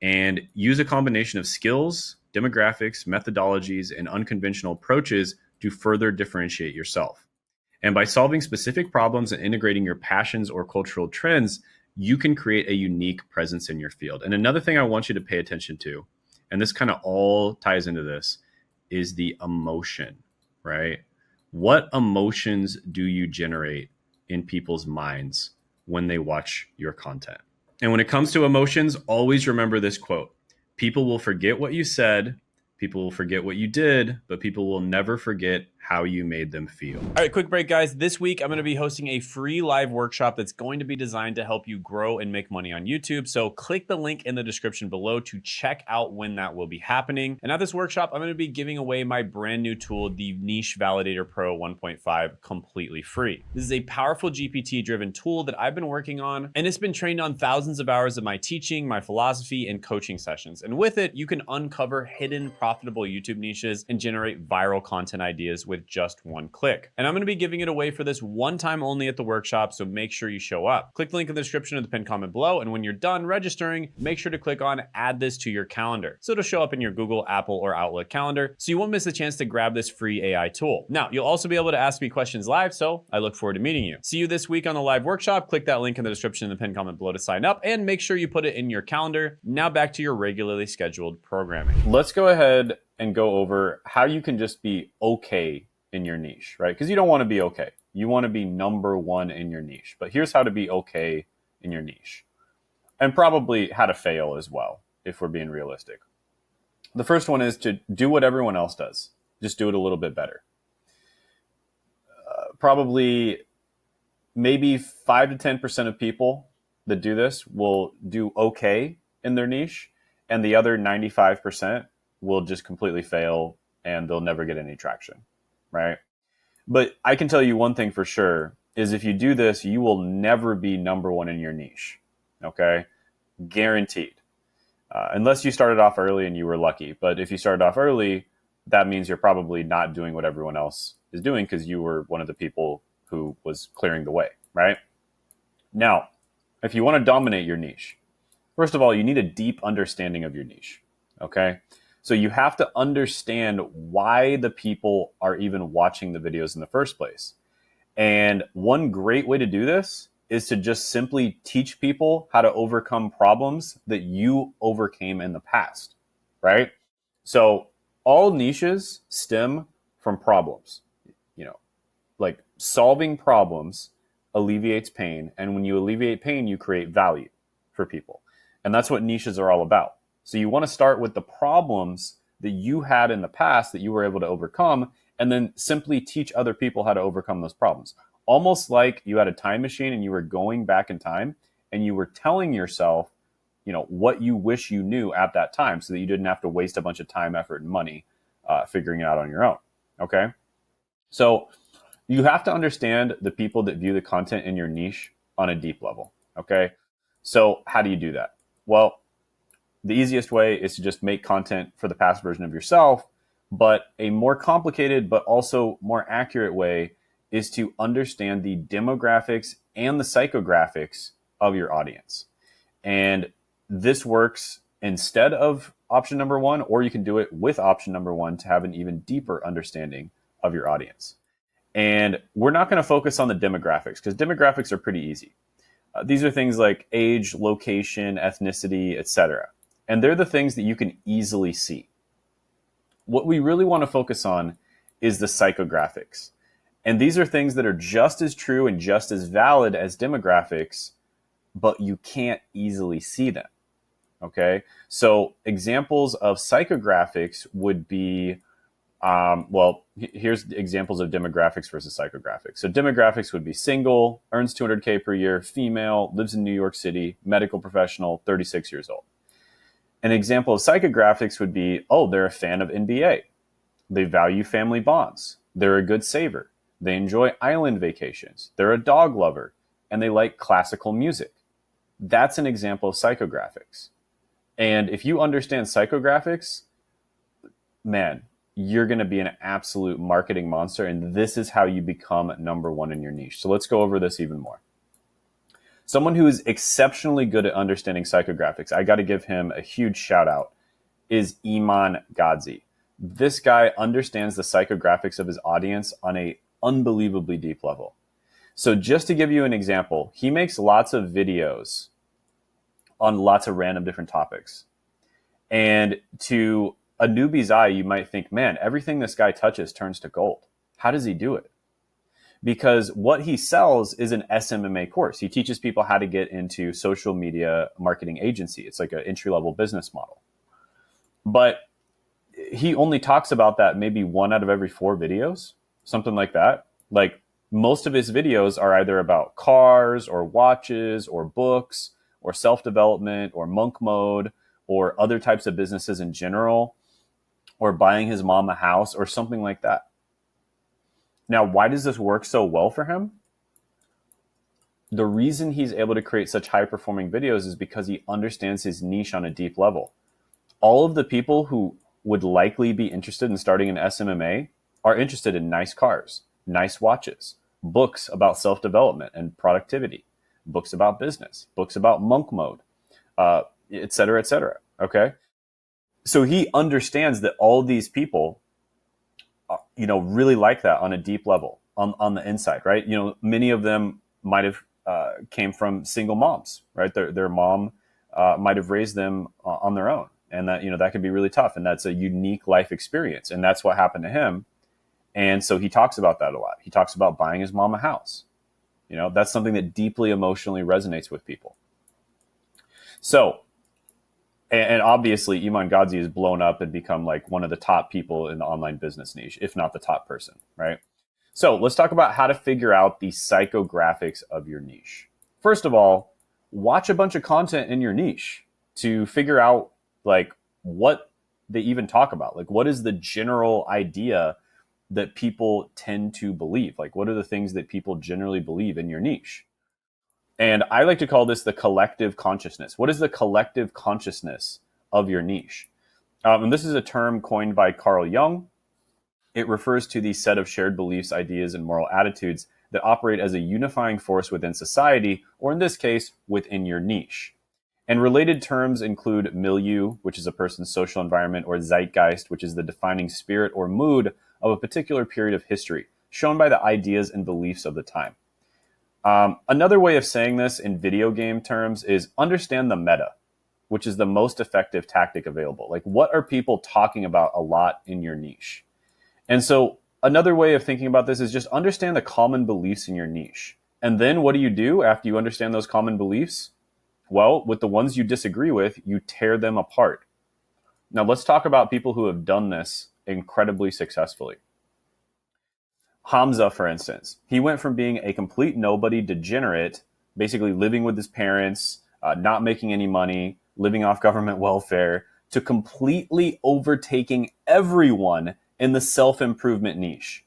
and use a combination of skills, demographics, methodologies, and unconventional approaches to further differentiate yourself. And by solving specific problems and integrating your passions or cultural trends, you can create a unique presence in your field. And another thing I want you to pay attention to, and this kind of all ties into this, is the emotion, right? What emotions do you generate in people's minds when they watch your content? And when it comes to emotions, always remember this quote: people will forget what you said, people will forget what you did, but people will never forget how you made them feel. All right, quick break, guys. This week, I'm going to be hosting a free live workshop that's going to be designed to help you grow and make money on YouTube. So click the link in the description below to check out when that will be happening. And at this workshop, I'm going to be giving away my brand new tool, the Niche Validator Pro 1.5, completely free. This is a powerful GPT-driven tool that I've been working on, and it's been trained on thousands of hours of my teaching, my philosophy, and coaching sessions. And with it, you can uncover hidden profitable YouTube niches and generate viral content ideas with just one click. And I'm going to be giving it away for this one time only at the workshop, so make sure you show up. Click the link in the description of the pinned comment below, and when you're done registering, make sure to click on add this to your calendar, so it'll show up in your Google, Apple, or Outlook calendar, so you won't miss the chance to grab this free AI tool. Now, you'll also be able to ask me questions live, so I look forward to meeting you. See you this week on the live workshop. Click that link in the description in the pinned comment below to sign up, and make sure you put it in your calendar. Now back to your regularly scheduled programming. Let's go ahead and go over how you can just be okay in your niche, right? Because you don't want to be okay. You want to be number one in your niche. But here's how to be okay in your niche, and probably how to fail as well, if we're being realistic. The first one is to do what everyone else does. Just do it a little bit better. Probably maybe 5 to 10% of people that do this will do okay in their niche, and the other 95% will just completely fail and they'll never get any traction, right? But I can tell you one thing for sure is if you do this, you will never be number one in your niche, okay? Guaranteed. Unless you started off early and you were lucky. But if you started off early, that means you're probably not doing what everyone else is doing because you were one of the people who was clearing the way, right? Now, if you want to dominate your niche, first of all, you need a deep understanding of your niche, okay? So you have to understand why the people are even watching the videos in the first place. And one great way to do this is to just simply teach people how to overcome problems that you overcame in the past, right? So all niches stem from problems, like solving problems alleviates pain. And when you alleviate pain, you create value for people. And that's what niches are all about. So you want to start with the problems that you had in the past that you were able to overcome, and then simply teach other people how to overcome those problems. Almost like you had a time machine and you were going back in time and you were telling yourself, what you wish you knew at that time so that you didn't have to waste a bunch of time, effort, and money figuring it out on your own. Okay. So you have to understand the people that view the content in your niche on a deep level. Okay. So how do you do that? Well, the easiest way is to just make content for the past version of yourself, but a more complicated but also more accurate way is to understand the demographics and the psychographics of your audience. And this works instead of option number one, or you can do it with option number one to have an even deeper understanding of your audience. And we're not going to focus on the demographics because demographics are pretty easy. These are things like age, location, ethnicity, etc. And they're the things that you can easily see. What we really want to focus on is the psychographics. And these are things that are just as true and just as valid as demographics, but you can't easily see them. Okay? So examples of psychographics would be, here's examples of demographics versus psychographics. So demographics would be single, earns 200K per year, female, lives in New York City, medical professional, 36 years old. An example of psychographics would be, they're a fan of NBA. They value family bonds. They're a good saver. They enjoy island vacations. They're a dog lover. And they like classical music. That's an example of psychographics. And if you understand psychographics, man, you're going to be an absolute marketing monster. And this is how you become number one in your niche. So let's go over this even more. Someone who is exceptionally good at understanding psychographics, I got to give him a huge shout out, is Iman Gadzhi. This guy understands the psychographics of his audience on a unbelievably deep level. So just to give you an example, he makes lots of videos on lots of random different topics. And to a newbie's eye, you might think, man, everything this guy touches turns to gold. How does he do it? Because what he sells is an SMMA course. He teaches people how to get into social media marketing agency. It's like an entry-level business model. But he only talks about that maybe 1 out of every 4 videos, something like that. Like most of his videos are either about cars or watches or books or self-development or monk mode or other types of businesses in general or buying his mom a house or something like that. Now, why does this work so well for him? The reason he's able to create such high-performing videos is because he understands his niche on a deep level. All of the people who would likely be interested in starting an SMMA are interested in nice cars, nice watches, books about self-development and productivity, books about business, books about monk mode, et cetera, et cetera. Okay? So he understands that all these people really like that on a deep level, on the inside, right? Many of them might have came from single moms, right? Their mom might have raised them on their own. And that, that can be really tough. And that's a unique life experience. And that's what happened to him. And so he talks about that a lot. He talks about buying his mom a house. That's something that deeply emotionally resonates with people. So, and obviously Iman Gadzhi has blown up and become like one of the top people in the online business niche, if not the top person, right? So let's talk about how to figure out the psychographics of your niche. First of all, watch a bunch of content in your niche to figure out like what they even talk about. Like what is the general idea that people tend to believe? Like what are the things that people generally believe in your niche? And I like to call this the collective consciousness. What is the collective consciousness of your niche? And this is a term coined by Carl Jung. It refers to the set of shared beliefs, ideas, and moral attitudes that operate as a unifying force within society, or in this case, within your niche. And related terms include milieu, which is a person's social environment, or zeitgeist, which is the defining spirit or mood of a particular period of history, shown by the ideas and beliefs of the time. Another way of saying this in video game terms is understand the meta, which is the most effective tactic available. Like what are people talking about a lot in your niche? And so another way of thinking about this is just understand the common beliefs in your niche. And then what do you do after you understand those common beliefs? Well, with the ones you disagree with, you tear them apart. Now let's talk about people who have done this incredibly successfully. Hamza, for instance, he went from being a complete nobody degenerate, basically living with his parents, not making any money, living off government welfare, to completely overtaking everyone in the self-improvement niche.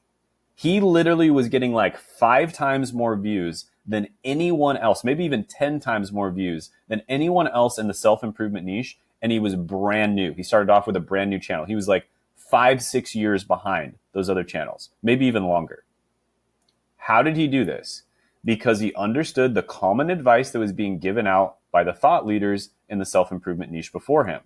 He literally was getting like 5 times more views than anyone else, maybe even 10 times more views than anyone else in the self-improvement niche. And he was brand new. He started off with a brand new channel. He was like 5-6 years behind those other channels, maybe even longer. How did he do this? Because he understood the common advice that was being given out by the thought leaders in the self-improvement niche before him.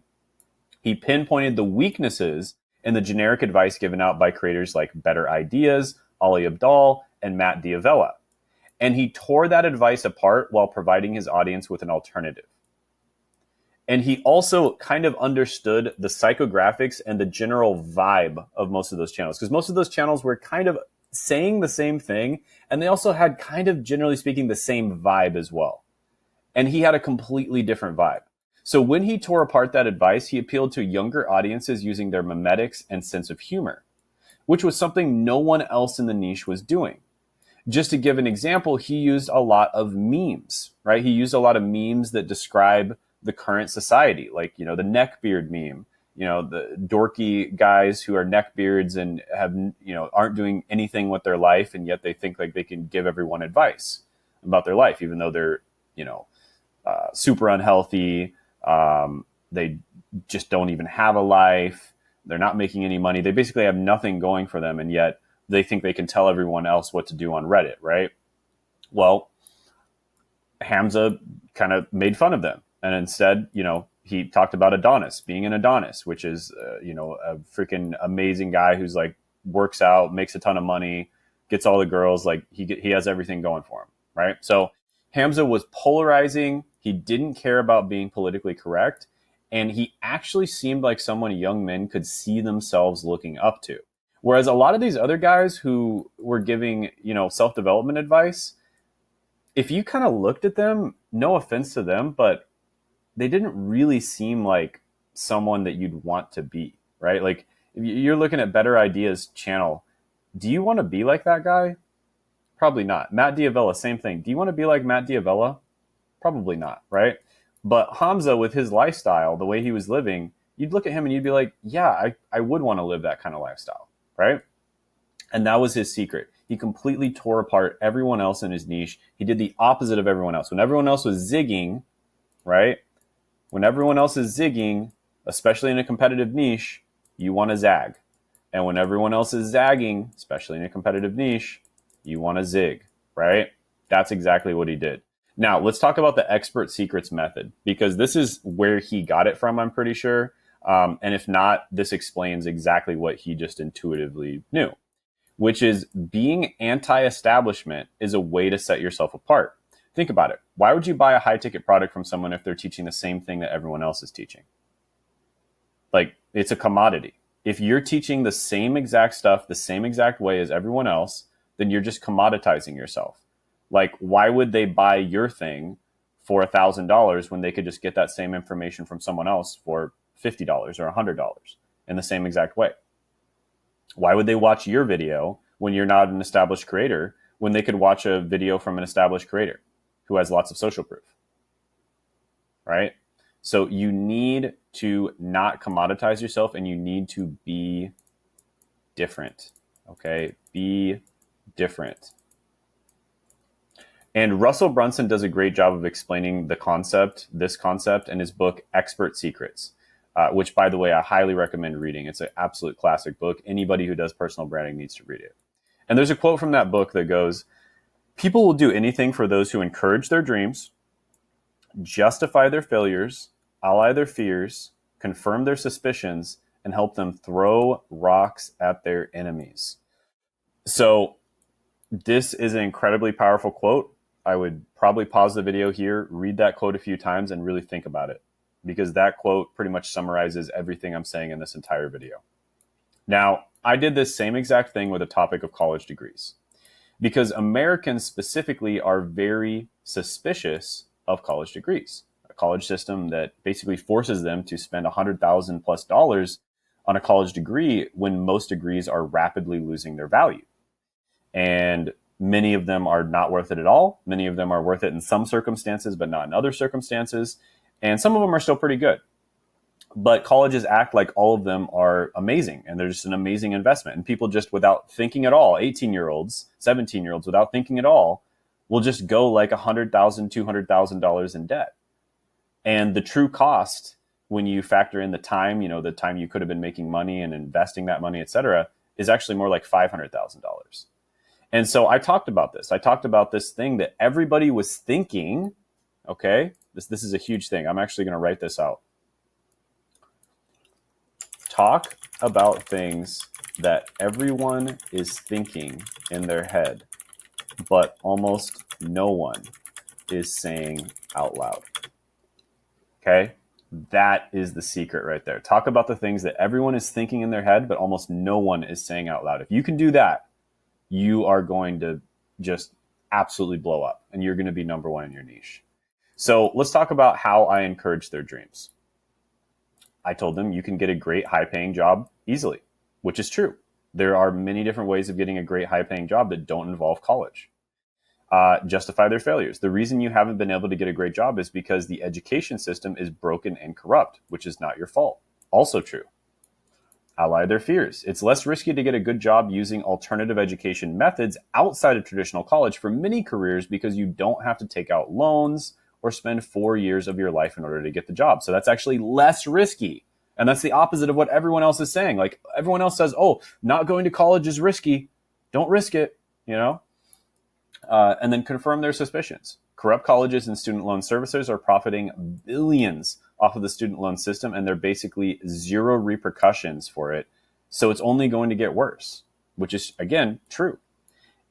He pinpointed the weaknesses in the generic advice given out by creators like Better Ideas, Ali Abdaal, and Matt D'Avella. And he tore that advice apart while providing his audience with an alternative. And he also kind of understood the psychographics and the general vibe of most of those channels, because most of those channels were kind of saying the same thing, and they also had kind of, generally speaking, the same vibe as well. And he had a completely different vibe. So when he tore apart that advice, he appealed to younger audiences using their memetics and sense of humor, which was something no one else in the niche was doing. Just to give an example, he used a lot of memes, right? He used a lot of memes that describe the current society, like, the neckbeard meme, the dorky guys who are neckbeards and have, aren't doing anything with their life, and yet they think like they can give everyone advice about their life, even though they're, super unhealthy. They just don't even have a life. They're not making any money. They basically have nothing going for them, and yet they think they can tell everyone else what to do on Reddit, right? Well, Hamza kind of made fun of them. And instead, he talked about Adonis, being an Adonis, which is, a freaking amazing guy who's like works out, makes a ton of money, gets all the girls. Like he has everything going for him, right? So Hamza was polarizing. He didn't care about being politically correct. And he actually seemed like someone young men could see themselves looking up to. Whereas a lot of these other guys who were giving, self-development advice, if you kind of looked at them, no offense to them, but they didn't really seem like someone that you'd want to be, right? Like if you're looking at Better Ideas channel, do you want to be like that guy? Probably not. Matt D'Avella, same thing. Do you want to be like Matt D'Avella? Probably not, right? But Hamza, with his lifestyle, the way he was living, you'd look at him and you'd be like, yeah, I would want to live that kind of lifestyle, right? And that was his secret. He completely tore apart everyone else in his niche. He did the opposite of everyone else. When everyone else was zigging, right? When everyone else is zigging, especially in a competitive niche, you want to zag. And when everyone else is zagging, especially in a competitive niche, you want to zig, right? That's exactly what he did. Now, let's talk about the expert secrets method, because this is where he got it from, I'm pretty sure. And if not, this explains exactly what he just intuitively knew, which is being anti-establishment is a way to set yourself apart. Think about it. Why would you buy a high-ticket product from someone if they're teaching the same thing that everyone else is teaching? Like, it's a commodity. If you're teaching the same exact stuff, the same exact way as everyone else, then you're just commoditizing yourself. Like, why would they buy your thing for $1,000 when they could just get that same information from someone else for $50 or $100 in the same exact way? Why would they watch your video when you're not an established creator when they could watch a video from an established creator who has lots of social proof, right? So you need to not commoditize yourself, and you need to be different, okay? Be different. And Russell Brunson does a great job of explaining this concept in his book, Expert Secrets, which, by the way, I highly recommend reading. It's an absolute classic book. Anybody who does personal branding needs to read it. And there's a quote from that book that goes, "People will do anything for those who encourage their dreams, justify their failures, ally their fears, confirm their suspicions, and help them throw rocks at their enemies." So this is an incredibly powerful quote. I would probably pause the video here, read that quote a few times, and really think about it, because that quote pretty much summarizes everything I'm saying in this entire video. Now, I did this same exact thing with the topic of college degrees, because Americans specifically are very suspicious of college degrees, a college system that basically forces them to spend $100,000 plus on a college degree when most degrees are rapidly losing their value. And many of them are not worth it at all. Many of them are worth it in some circumstances, but not in other circumstances. And some of them are still pretty good. But colleges act like all of them are amazing, and they're just an amazing investment. And people just, without thinking at all, 18-year-olds, 17-year-olds, without thinking at all, will just go like $100,000, $200,000 in debt. And the true cost, when you factor in the time, the time you could have been making money and investing that money, et cetera, is actually more like $500,000. And so I talked about this. I talked about this thing that everybody was thinking, okay? This is a huge thing. I'm actually going to write this out. Talk about things that everyone is thinking in their head, but almost no one is saying out loud. Okay? That is the secret right there. Talk about the things that everyone is thinking in their head, but almost no one is saying out loud. If you can do that, you are going to just absolutely blow up, and you're going to be number one in your niche. So let's talk about how I encourage their dreams. I told them you can get a great high-paying job easily, which is true. There are many different ways of getting a great high-paying job that don't involve college. Justify their failures. The reason you haven't been able to get a great job is because the education system is broken and corrupt, which is not your fault. Also true. Ally their fears. It's less risky to get a good job using alternative education methods outside of traditional college for many careers because you don't have to take out loans or spend 4 years of your life in order to get the job. So that's actually less risky. And that's the opposite of what everyone else is saying. Like everyone else says, oh, not going to college is risky. Don't risk it, you know? And then confirm their suspicions. Corrupt colleges and student loan servicers are profiting billions off of the student loan system, and there are basically zero repercussions for it. So it's only going to get worse, which is, again, true.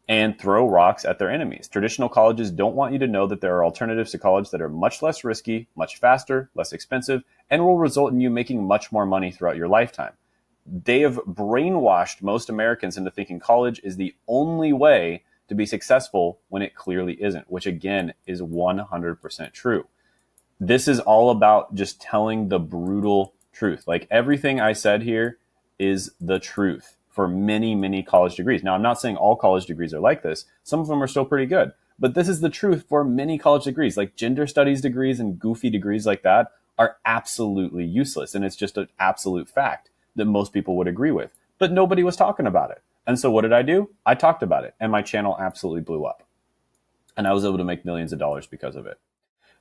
And throw rocks at their enemies. Traditional colleges don't want you to know that there are alternatives to college that are much less risky, much faster, less expensive, and will result in you making much more money throughout your lifetime. They have brainwashed most Americans into thinking college is the only way to be successful when it clearly isn't, which again is 100% true. This is all about just telling the brutal truth. Like everything I said here is the truth for many, many college degrees. Now, I'm not saying all college degrees are like this. Some of them are still pretty good, but this is the truth for many college degrees. Like gender studies degrees and goofy degrees like that are absolutely useless. And it's just an absolute fact that most people would agree with, but nobody was talking about it. And so what did I do? I talked about it, and my channel absolutely blew up. And I was able to make millions of dollars because of it.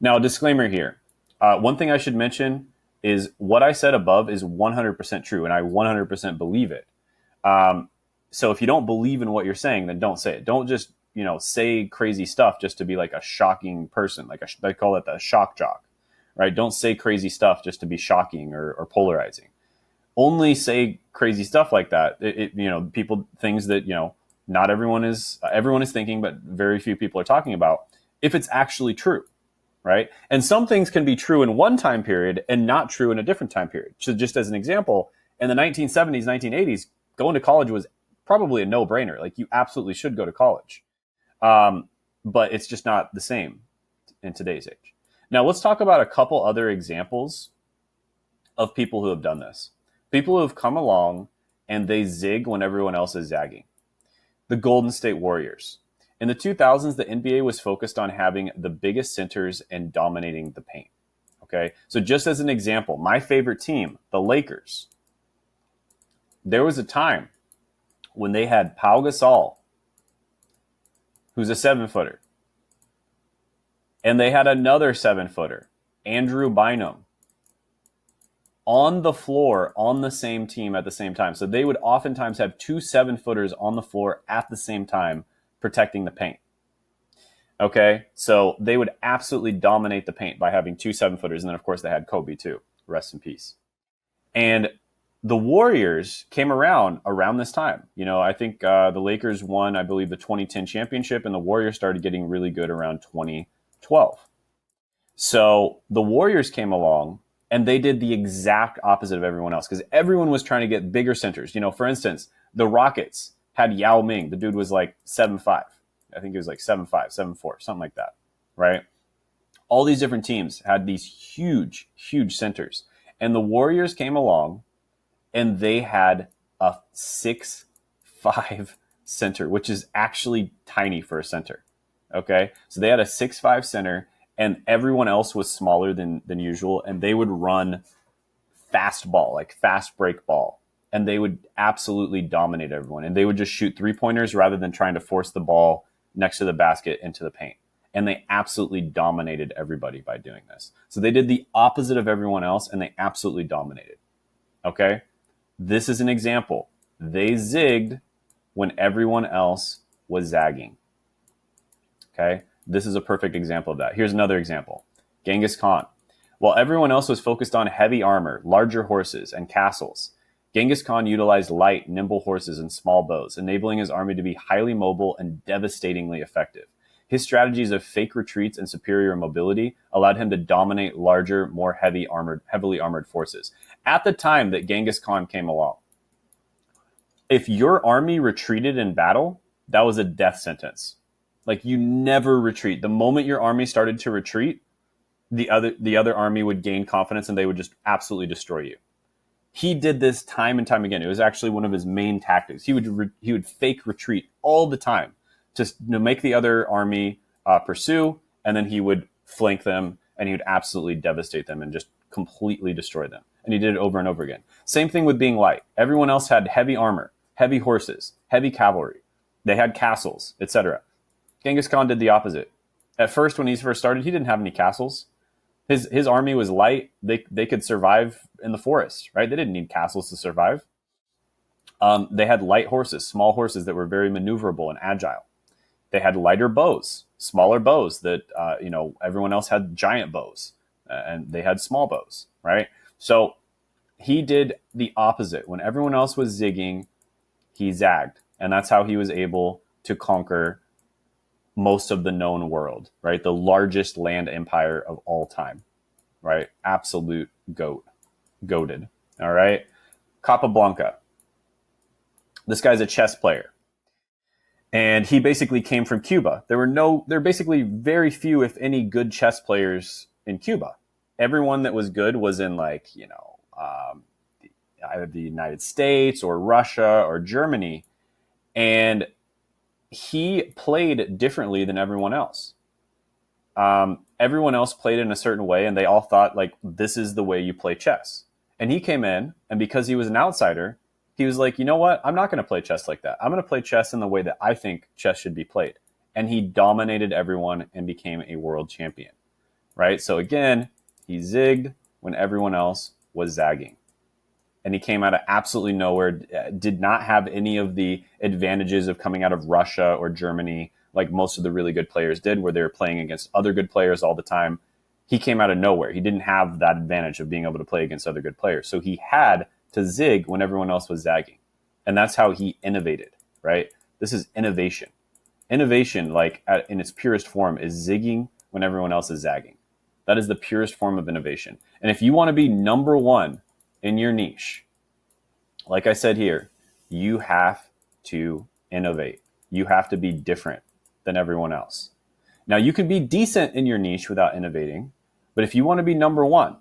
Now, a disclaimer here. One thing I should mention is what I said above is 100% true, and I 100% believe it. So if you don't believe in what you're saying, then don't say it. Don't just, say crazy stuff just to be like a shocking person. They call it the shock jock, right? Don't say crazy stuff just to be shocking or polarizing. Only say crazy stuff like that. Things that, not everyone is thinking, but very few people are talking about, if it's actually true, right? And some things can be true in one time period and not true in a different time period. So just as an example, in the 1970s, 1980s, going to college was probably a no-brainer. Like you absolutely should go to college. But it's just not the same in today's age. Now let's talk about a couple other examples of people who have done this. People who have come along and they zig when everyone else is zagging. The Golden State Warriors. In the 2000s, the NBA was focused on having the biggest centers and dominating the paint. Okay, so just as an example, my favorite team, the Lakers, there was a time when they had Pau Gasol, who's a 7-footer, and they had another 7-footer, Andrew Bynum, on the floor on the same team at the same time. So they would oftentimes have two 7-footers on the floor at the same time protecting the paint. Okay, so they would absolutely dominate the paint by having two 7-footers. And then, of course, they had Kobe too. Rest in peace. And the Warriors came around this time. I think the Lakers won, I believe, the 2010 championship, and the Warriors started getting really good around 2012. So the Warriors came along, and they did the exact opposite of everyone else because everyone was trying to get bigger centers. For instance, the Rockets had Yao Ming. The dude was like 7'5". I think he was like 7'5", 7'4", something like that, right? All these different teams had these huge, huge centers. And the Warriors came along, and they had a 6'5" center, which is actually tiny for a center, okay? So they had a 6'5" center, and everyone else was smaller than usual, and they would run fast ball, like fast break ball, and they would absolutely dominate everyone. And they would just shoot three-pointers rather than trying to force the ball next to the basket into the paint. And they absolutely dominated everybody by doing this. So they did the opposite of everyone else, and they absolutely dominated. Okay? This is an example. They zigged when everyone else was zagging. Okay? This is a perfect example of that. Here's another example. Genghis Khan. While everyone else was focused on heavy armor, larger horses, and castles, Genghis Khan utilized light, nimble horses and small bows, enabling his army to be highly mobile and devastatingly effective. His strategies of fake retreats and superior mobility allowed him to dominate larger, more heavily armored forces. At the time that Genghis Khan came along, if your army retreated in battle, that was a death sentence. Like, you never retreat. The moment your army started to retreat, the other army would gain confidence and they would just absolutely destroy you. He did this time and time again. It was actually one of his main tactics. He would fake retreat all the time to make the other army pursue, and then he would flank them and he would absolutely devastate them and just completely destroy them. And he did it over and over again. Same thing with being light. Everyone else had heavy armor, heavy horses, heavy cavalry. They had castles, etc. Genghis Khan did the opposite. At first, when he first started, he didn't have any castles. His army was light. They could survive in the forest, right? They didn't need castles to survive. They had light horses, small horses that were very maneuverable and agile. They had lighter bows, smaller bows that, everyone else had giant bows, and they had small bows, right? So he did the opposite. When everyone else was zigging, he zagged. And that's how he was able to conquer most of the known world, right? The largest land empire of all time, right? Absolute goated, all right? Capablanca. This guy's a chess player. And he basically came from Cuba. There are basically very few, if any, good chess players in Cuba. Everyone that was good was in either the United States or Russia or Germany. And he played differently than everyone else. Everyone else played in a certain way, and they all thought, like, this is the way you play chess. And he came in, and because he was an outsider, he was like, you know what? I'm not going to play chess like that. I'm going to play chess in the way that I think chess should be played. And he dominated everyone and became a world champion, right? So again, he zigged when everyone else was zagging. And he came out of absolutely nowhere, did not have any of the advantages of coming out of Russia or Germany like most of the really good players did, where they were playing against other good players all the time. He came out of nowhere. He didn't have that advantage of being able to play against other good players. So he had to zig when everyone else was zagging. And that's how he innovated, right? This is innovation. Innovation, in its purest form, is zigging when everyone else is zagging. That is the purest form of innovation. And if you want to be number one in your niche, like I said here, you have to innovate. You have to be different than everyone else. Now, you can be decent in your niche without innovating, but if you want to be number one,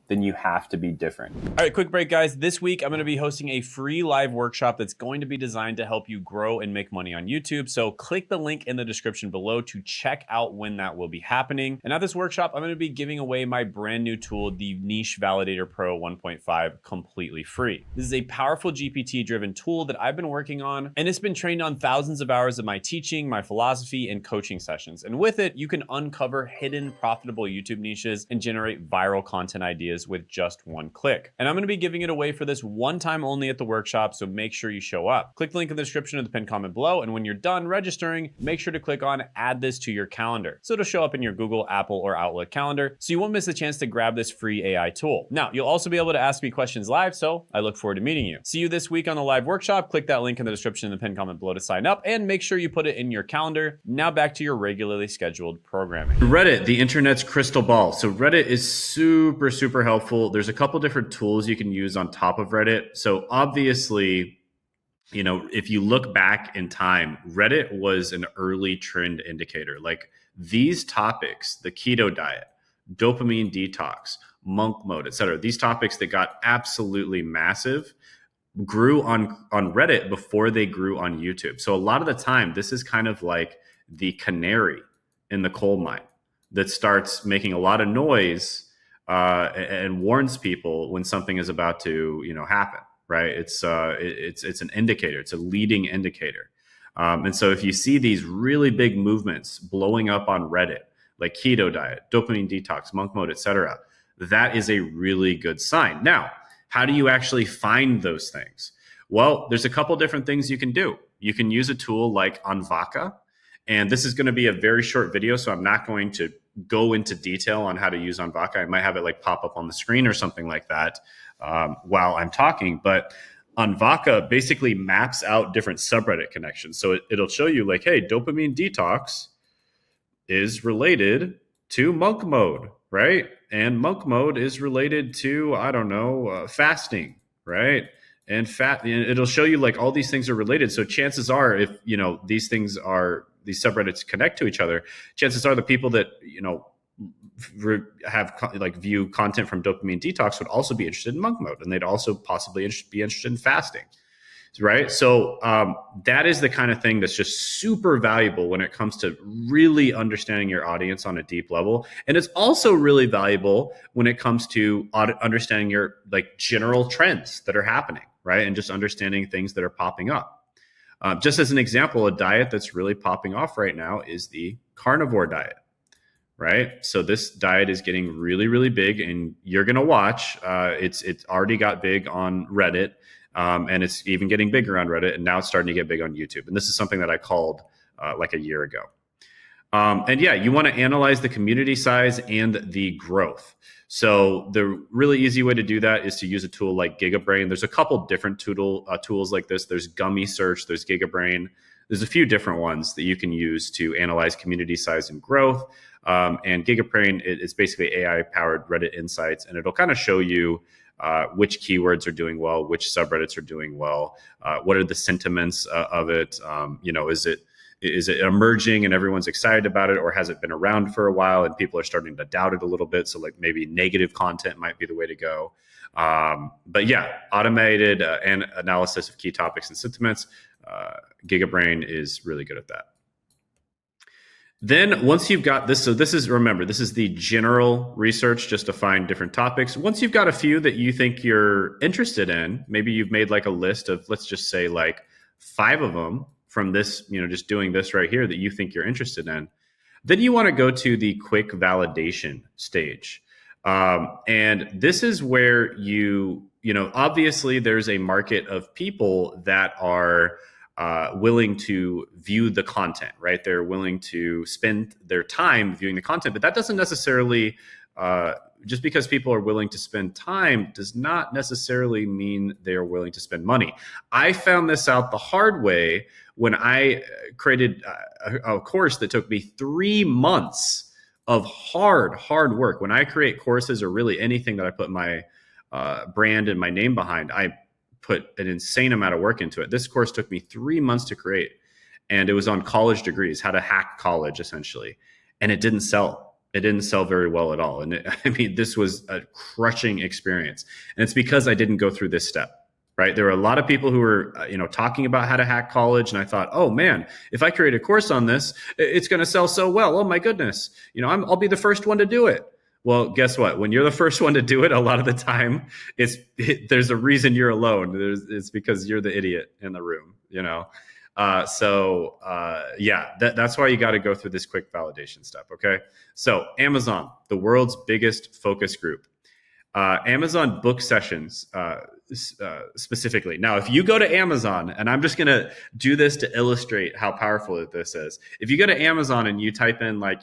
then you have to be different. All right, quick break, guys. This week, I'm going to be hosting a free live workshop that's going to be designed to help you grow and make money on YouTube. So click the link in the description below to check out when that will be happening. And at this workshop, I'm going to be giving away my brand new tool, the Niche Validator Pro 1.5, completely free. This is a powerful GPT-driven tool that I've been working on, and it's been trained on thousands of hours of my teaching, my philosophy, and coaching sessions. And with it, you can uncover hidden profitable YouTube niches and generate viral content ideas with just one click. And I'm going to be giving it away for this one time only at the workshop, so make sure you show up. Click the link in the description of the pinned comment below, and when you're done registering, make sure to click on add this to your calendar. So it'll show up in your Google, Apple, or Outlook calendar, so you won't miss the chance to grab this free AI tool. Now, you'll also be able to ask me questions live, so I look forward to meeting you. See you this week on the live workshop. Click that link in the description in the pinned comment below to sign up, and make sure you put it in your calendar. Now back to your regularly scheduled programming. Reddit, the internet's crystal ball. So Reddit is super, super helpful. There's a couple different tools you can use on top of Reddit. So obviously, if you look back in time, Reddit was an early trend indicator. Like, these topics, the keto diet, dopamine detox, monk mode, etc., these topics that got absolutely massive grew on Reddit before they grew on YouTube. So a lot of the time, this is kind of like the canary in the coal mine that starts making a lot of noise and warns people when something is about to, happen, right? It's an indicator. It's a leading indicator. And so if you see these really big movements blowing up on Reddit, like keto diet, dopamine detox, monk mode, etc., that is a really good sign. Now, how do you actually find those things? Well, there's a couple different things you can do. You can use a tool like Anvaka, and this is going to be a very short video, so I'm not going to go into detail on how to use Anvaka. I might have it pop up on the screen or something like that while I'm talking. But Vaca basically maps out different subreddit connections. So it'll show you like, hey, dopamine detox is related to monk mode, right? And monk mode is related to, I don't know, fasting, right? And it'll show you like all these things are related. So chances are, if these these subreddits connect to each other, chances are the people that have like view content from dopamine detox would also be interested in monk mode, and they'd also possibly be interested in fasting, right? So that is the kind of thing that's just super valuable when it comes to really understanding your audience on a deep level. And it's also really valuable when it comes to understanding your like general trends that are happening, right? And just understanding things that are popping up. Just as an example, a diet that's really popping off right now is the carnivore diet, right? So this diet is getting really, really big, and you're going to watch. It's already got big on Reddit. And it's even getting bigger on Reddit, and now it's starting to get big on YouTube. And this is something that I called like a year ago. And yeah, you want to analyze the community size and the growth. So the really easy way to do that is to use a tool like GigaBrain. There's a couple different tools like this. There's Gummy Search, there's GigaBrain. There's a few different ones that you can use to analyze community size and growth. And GigaBrain is basically AI-powered Reddit insights, and it'll kind of show you which keywords are doing well, which subreddits are doing well, what are the sentiments of it? Is it emerging and everyone's excited about it, or has it been around for a while and people are starting to doubt it a little bit? So like maybe negative content might be the way to go. But yeah, automated and analysis of key topics and sentiments. GigaBrain is really good at that. Then once you've got this, so this is the general research just to find different topics. Once you've got a few that you think you're interested in, maybe you've made like a list of, let's just say like 5 of them from this, just doing this right here that you think you're interested in. Then you want to go to the quick validation stage. And this is where obviously there's a market of people that are willing to view the content, right? They're willing to spend their time viewing the content, but that doesn't necessarily, just because people are willing to spend time does not necessarily mean they are willing to spend money. I found this out the hard way when I created a course that took me 3 months of hard work. When I create courses or really anything that I put my brand and my name behind, I put an insane amount of work into it. This course took me 3 months to create, and it was on college degrees, how to hack college essentially. And it didn't sell. It didn't sell very well at all. And this was a crushing experience. And it's because I didn't go through this step, right? There were a lot of people who were, talking about how to hack college. And I thought, oh man, if I create a course on this, it's going to sell so well. Oh my goodness. I'll be the first one to do it. Well, guess what? When you're the first one to do it, a lot of the time, there's a reason you're alone. It's because you're the idiot in the room, that's why you got to go through this quick validation step. Okay. So Amazon, the world's biggest focus group, Amazon book sessions, specifically. Now, if you go to Amazon, and I'm just going to do this to illustrate how powerful this is. If you go to Amazon and you type in like,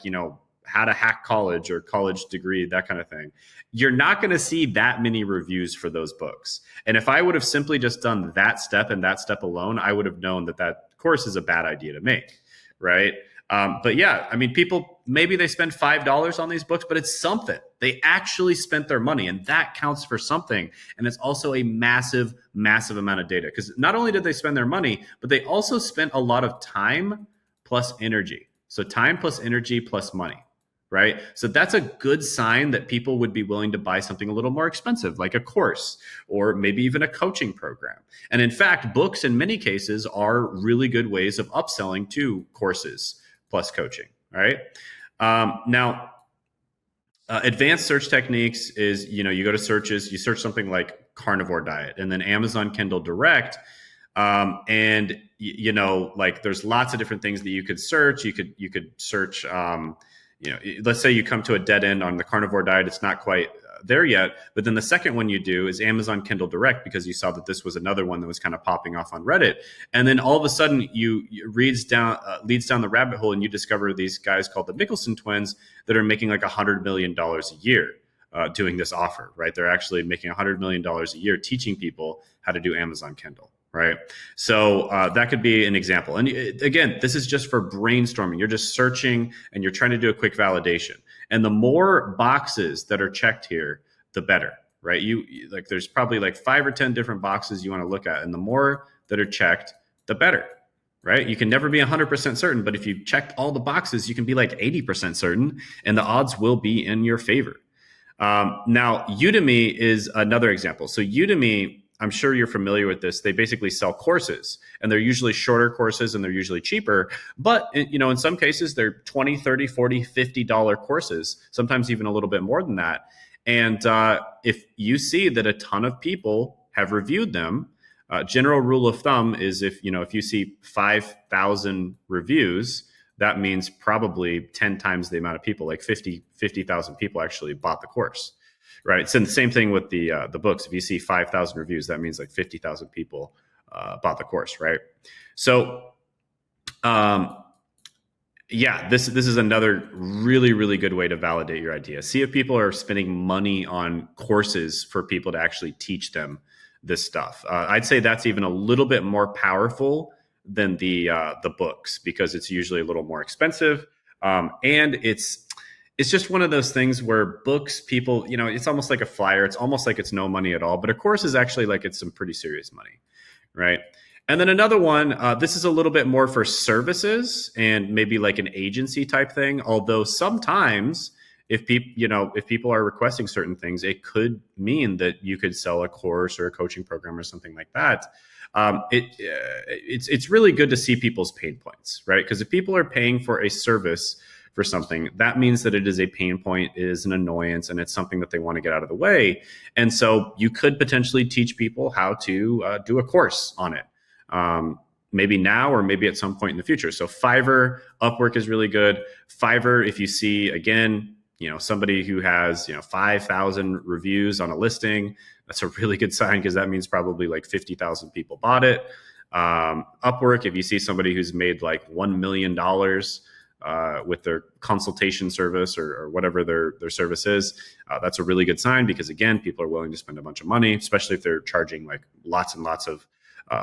how to hack college or college degree, that kind of thing, you're not going to see that many reviews for those books. And if I would have simply just done that step and that step alone, I would have known that course is a bad idea to make, right? But yeah, people, maybe they spend $5 on these books, but it's something. They actually spent their money, and that counts for something. And it's also a massive, massive amount of data, because not only did they spend their money, but they also spent a lot of time plus energy. So time plus energy plus money. Right? So that's a good sign that people would be willing to buy something a little more expensive, like a course or maybe even a coaching program. And in fact, books in many cases are really good ways of upselling to courses plus coaching. Right? Now, advanced search techniques is, you go to searches, you search something like carnivore diet, and then Amazon Kindle Direct. And like there's lots of different things that you could search. You could search, let's say you come to a dead end on the carnivore diet. It's not quite there yet. But then the second one you do is Amazon Kindle Direct, because you saw that this was another one that was kind of popping off on Reddit. And then all of a sudden you leads down the rabbit hole, and you discover these guys called the Nicholson twins that are making like $100 million a year. doing this offer, right? They're actually making $100 million a year teaching people how to do Amazon Kindle, right? So that could be an example. And again, this is just for brainstorming. You're just searching and you're trying to do a quick validation. And the more boxes that are checked here, the better, right? Like there's probably like 5 or 10 different boxes you want to look at, and the more that are checked, the better, right? You can never be 100% certain, but if you checked all the boxes, you can be like 80% certain, and the odds will be in your favor. Now, Udemy is another example. So Udemy, I'm sure you're familiar with this. They basically sell courses, and they're usually shorter courses, and they're usually cheaper. But in some cases, they're $20, $30, $40, $50 courses, sometimes even a little bit more than that. And if you see that a ton of people have reviewed them, general rule of thumb is if you see 5,000 reviews, that means probably 10 times the amount of people, like 50,000 people actually bought the course, right? So the same thing with the books. If you see 5,000 reviews, that means like 50,000 people bought the course, right? So, yeah, this is another really, really good way to validate your idea. See if people are spending money on courses for people to actually teach them this stuff. I'd say that's even a little bit more powerful than the books, because it's usually a little more expensive, and it's just one of those things where books, people, it's almost like a flyer. It's almost like it's no money at all, but a course is actually like it's some pretty serious money, right? And then another one, this is a little bit more for services and maybe like an agency type thing. Although sometimes if people are requesting certain things, it could mean that you could sell a course or a coaching program or something like that. It's really good to see people's pain points, right? Because if people are paying for a service for something, that means that it is a pain point, it is an annoyance, and it's something that they want to get out of the way. And so you could potentially teach people how to do a course on it. Maybe now or maybe at some point in the future. So Fiverr, Upwork is really good. Fiverr, if you see, again, somebody who has 5,000 reviews on a listing, that's a really good sign, because that means probably like 50,000 people bought it. Upwork, if you see somebody who's made like $1 million with their consultation service or whatever their service is, that's a really good sign, because again, people are willing to spend a bunch of money, especially if they're charging like lots and lots of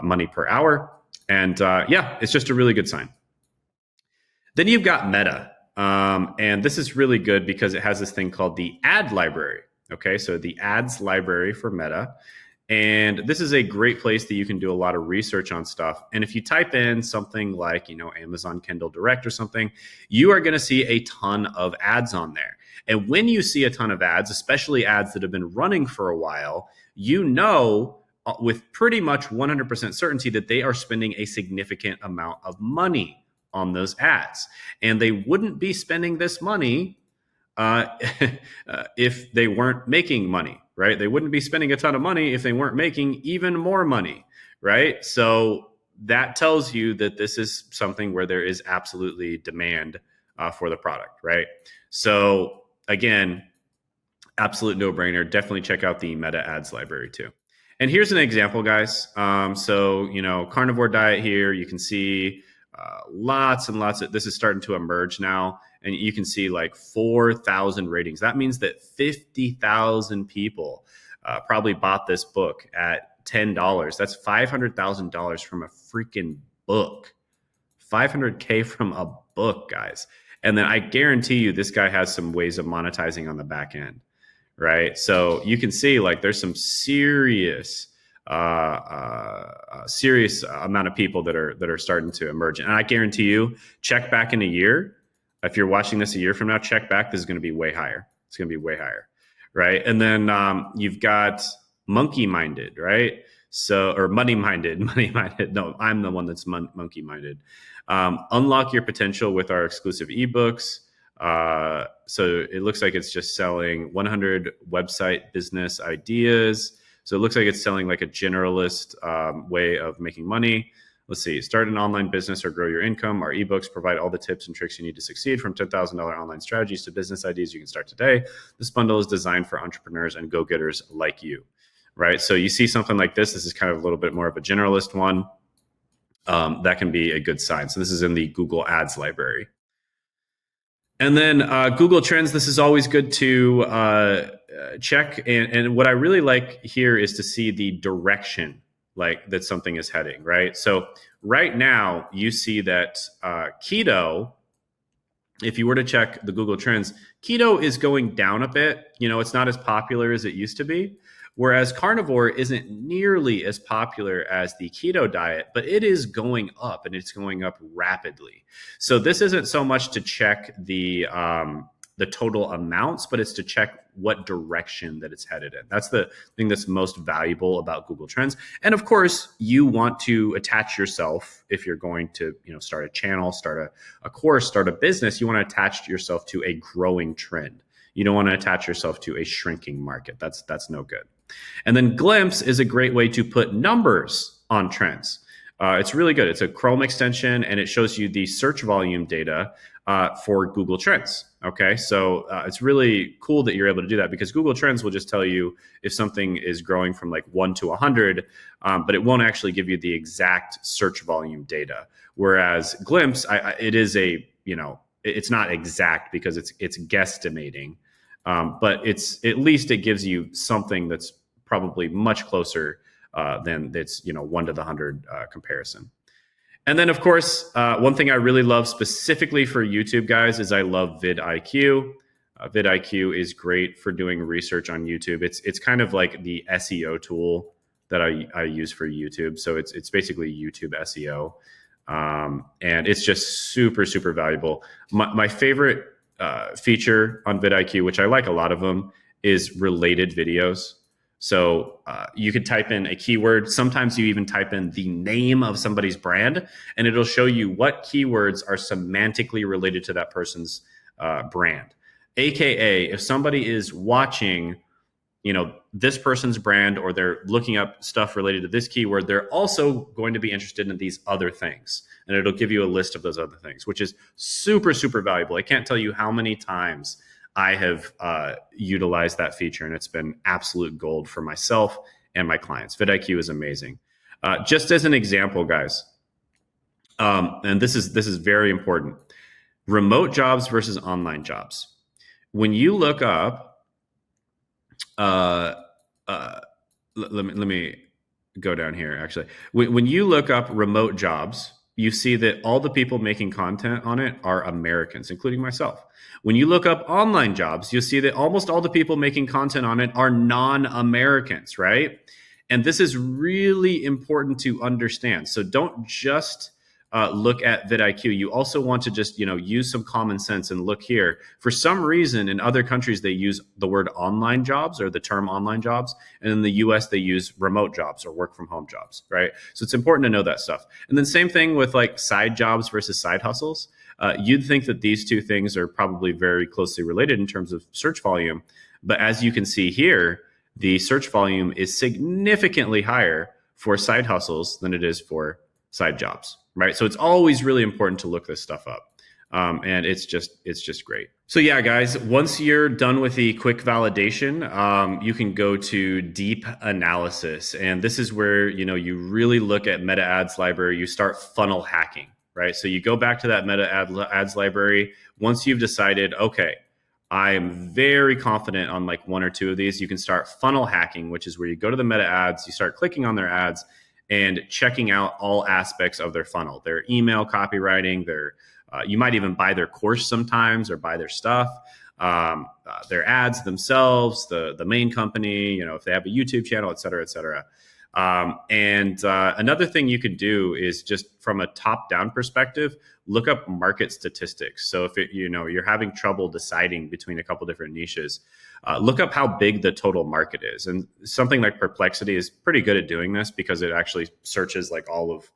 money per hour. And yeah, it's just a really good sign. Then you've got Meta. And this is really good because it has this thing called the ad library. Okay, so the ads library for Meta. And this is a great place that you can do a lot of research on stuff. And if you type in something like, Amazon Kindle Direct or something, you are going to see a ton of ads on there. And when you see a ton of ads, especially ads that have been running for a while, with pretty much 100% certainty that they are spending a significant amount of money on those ads. And they wouldn't be spending this money if they weren't making money, right? They wouldn't be spending a ton of money if they weren't making even more money, right? So that tells you that this is something where there is absolutely demand for the product, right? So again, absolute no-brainer. Definitely check out the Meta Ads library too. And here's an example, guys. So, carnivore diet here, you can see lots and lots of, this is starting to emerge now. And you can see like 4,000 ratings. That means that 50,000 people probably bought this book at $10. That's $500,000 from a freaking book. 500K from a book, guys. And then I guarantee you this guy has some ways of monetizing on the back end, right? So you can see like there's some serious amount of people that are starting to emerge. And I guarantee you, check back in a year. If you're watching this a year from now, check back. This is going to be way higher. It's going to be way higher, right? And then you've got monkey minded, right? So, or money minded. No, I'm the one that's monkey minded. Unlock your potential with our exclusive ebooks. So it looks like it's just selling 100 website business ideas. So it looks like it's selling like a generalist way of making money. Let's see, start an online business or grow your income. Our ebooks provide all the tips and tricks you need to succeed, from $10,000 online strategies to business ideas you can start today. This bundle is designed for entrepreneurs and go-getters like you, right? So you see something like this. This is kind of a little bit more of a generalist one. That can be a good sign. So this is in the Google Ads library. And then Google Trends, this is always good to check. And what I really like here is to see the direction like that something is heading, right? So right now you see that keto, if you were to check the Google Trends, keto is going down a bit. You know, it's not as popular as it used to be. Whereas carnivore isn't nearly as popular as the keto diet, but it is going up and it's going up rapidly. So this isn't so much to check the total amounts, but it's to check what direction that it's headed in. That's the thing that's most valuable about Google Trends. And of course, you want to attach yourself if you're going to, start a channel, start a course, start a business. You want to attach yourself to a growing trend. You don't want to attach yourself to a shrinking market. That's no good. And then Glimpse is a great way to put numbers on trends. It's really good. It's a Chrome extension, and it shows you the search volume data for Google Trends. Okay, so it's really cool that you're able to do that, because Google Trends will just tell you if something is growing from like 1 to 100, but it won't actually give you the exact search volume data. Whereas Glimpse, it is it's not exact because it's guesstimating, but at least it gives you something that's probably much closer than its 1 to the 100 comparison. And then, of course, one thing I really love specifically for YouTube, guys, is I love vidIQ. vidIQ is great for doing research on YouTube. It's kind of like the SEO tool that I use for YouTube. So it's basically YouTube SEO, and it's just super, super valuable. My favorite feature on vidIQ, which I like a lot of them, is related videos. So you could type in a keyword. Sometimes you even type in the name of somebody's brand, and it'll show you what keywords are semantically related to that person's brand. AKA, if somebody is watching, this person's brand, or they're looking up stuff related to this keyword, they're also going to be interested in these other things. And it'll give you a list of those other things, which is super, super valuable. I can't tell you how many times I have utilized that feature, and it's been absolute gold for myself and my clients. vidIQ is amazing. Just as an example, guys, and this is very important: remote jobs versus online jobs. When you look up, let me go down here. Actually, when you look up remote jobs, you see that all the people making content on it are Americans, including myself. When you look up online jobs, you'll see that almost all the people making content on it are non-Americans, right? And this is really important to understand. So don't just look at vidIQ. You also want to just, use some common sense and look here. For some reason, in other countries, they use the word online jobs, or the term online jobs. And in the US, they use remote jobs or work from home jobs, right? So it's important to know that stuff. And then same thing with like side jobs versus side hustles. You'd think that these two things are probably very closely related in terms of search volume. But as you can see here, the search volume is significantly higher for side hustles than it is for side jobs, right? So it's always really important to look this stuff up. And it's just great. So yeah, guys, once you're done with the quick validation, you can go to deep analysis. And this is where, you really look at meta ads library, you start funnel hacking, right? So you go back to that meta ads library. Once you've decided, okay, I'm very confident on like 1 or 2 of these, you can start funnel hacking, which is where you go to the meta ads, you start clicking on their ads and checking out all aspects of their funnel, their email copywriting, you might even buy their course sometimes, or buy their stuff, their ads themselves, the main company, if they have a YouTube channel, et cetera, et cetera. And another thing you could do is, just from a top-down perspective, look up market statistics. So if you're having trouble deciding between a couple different niches, look up how big the total market is. And something like Perplexity is pretty good at doing this, because it actually searches like all of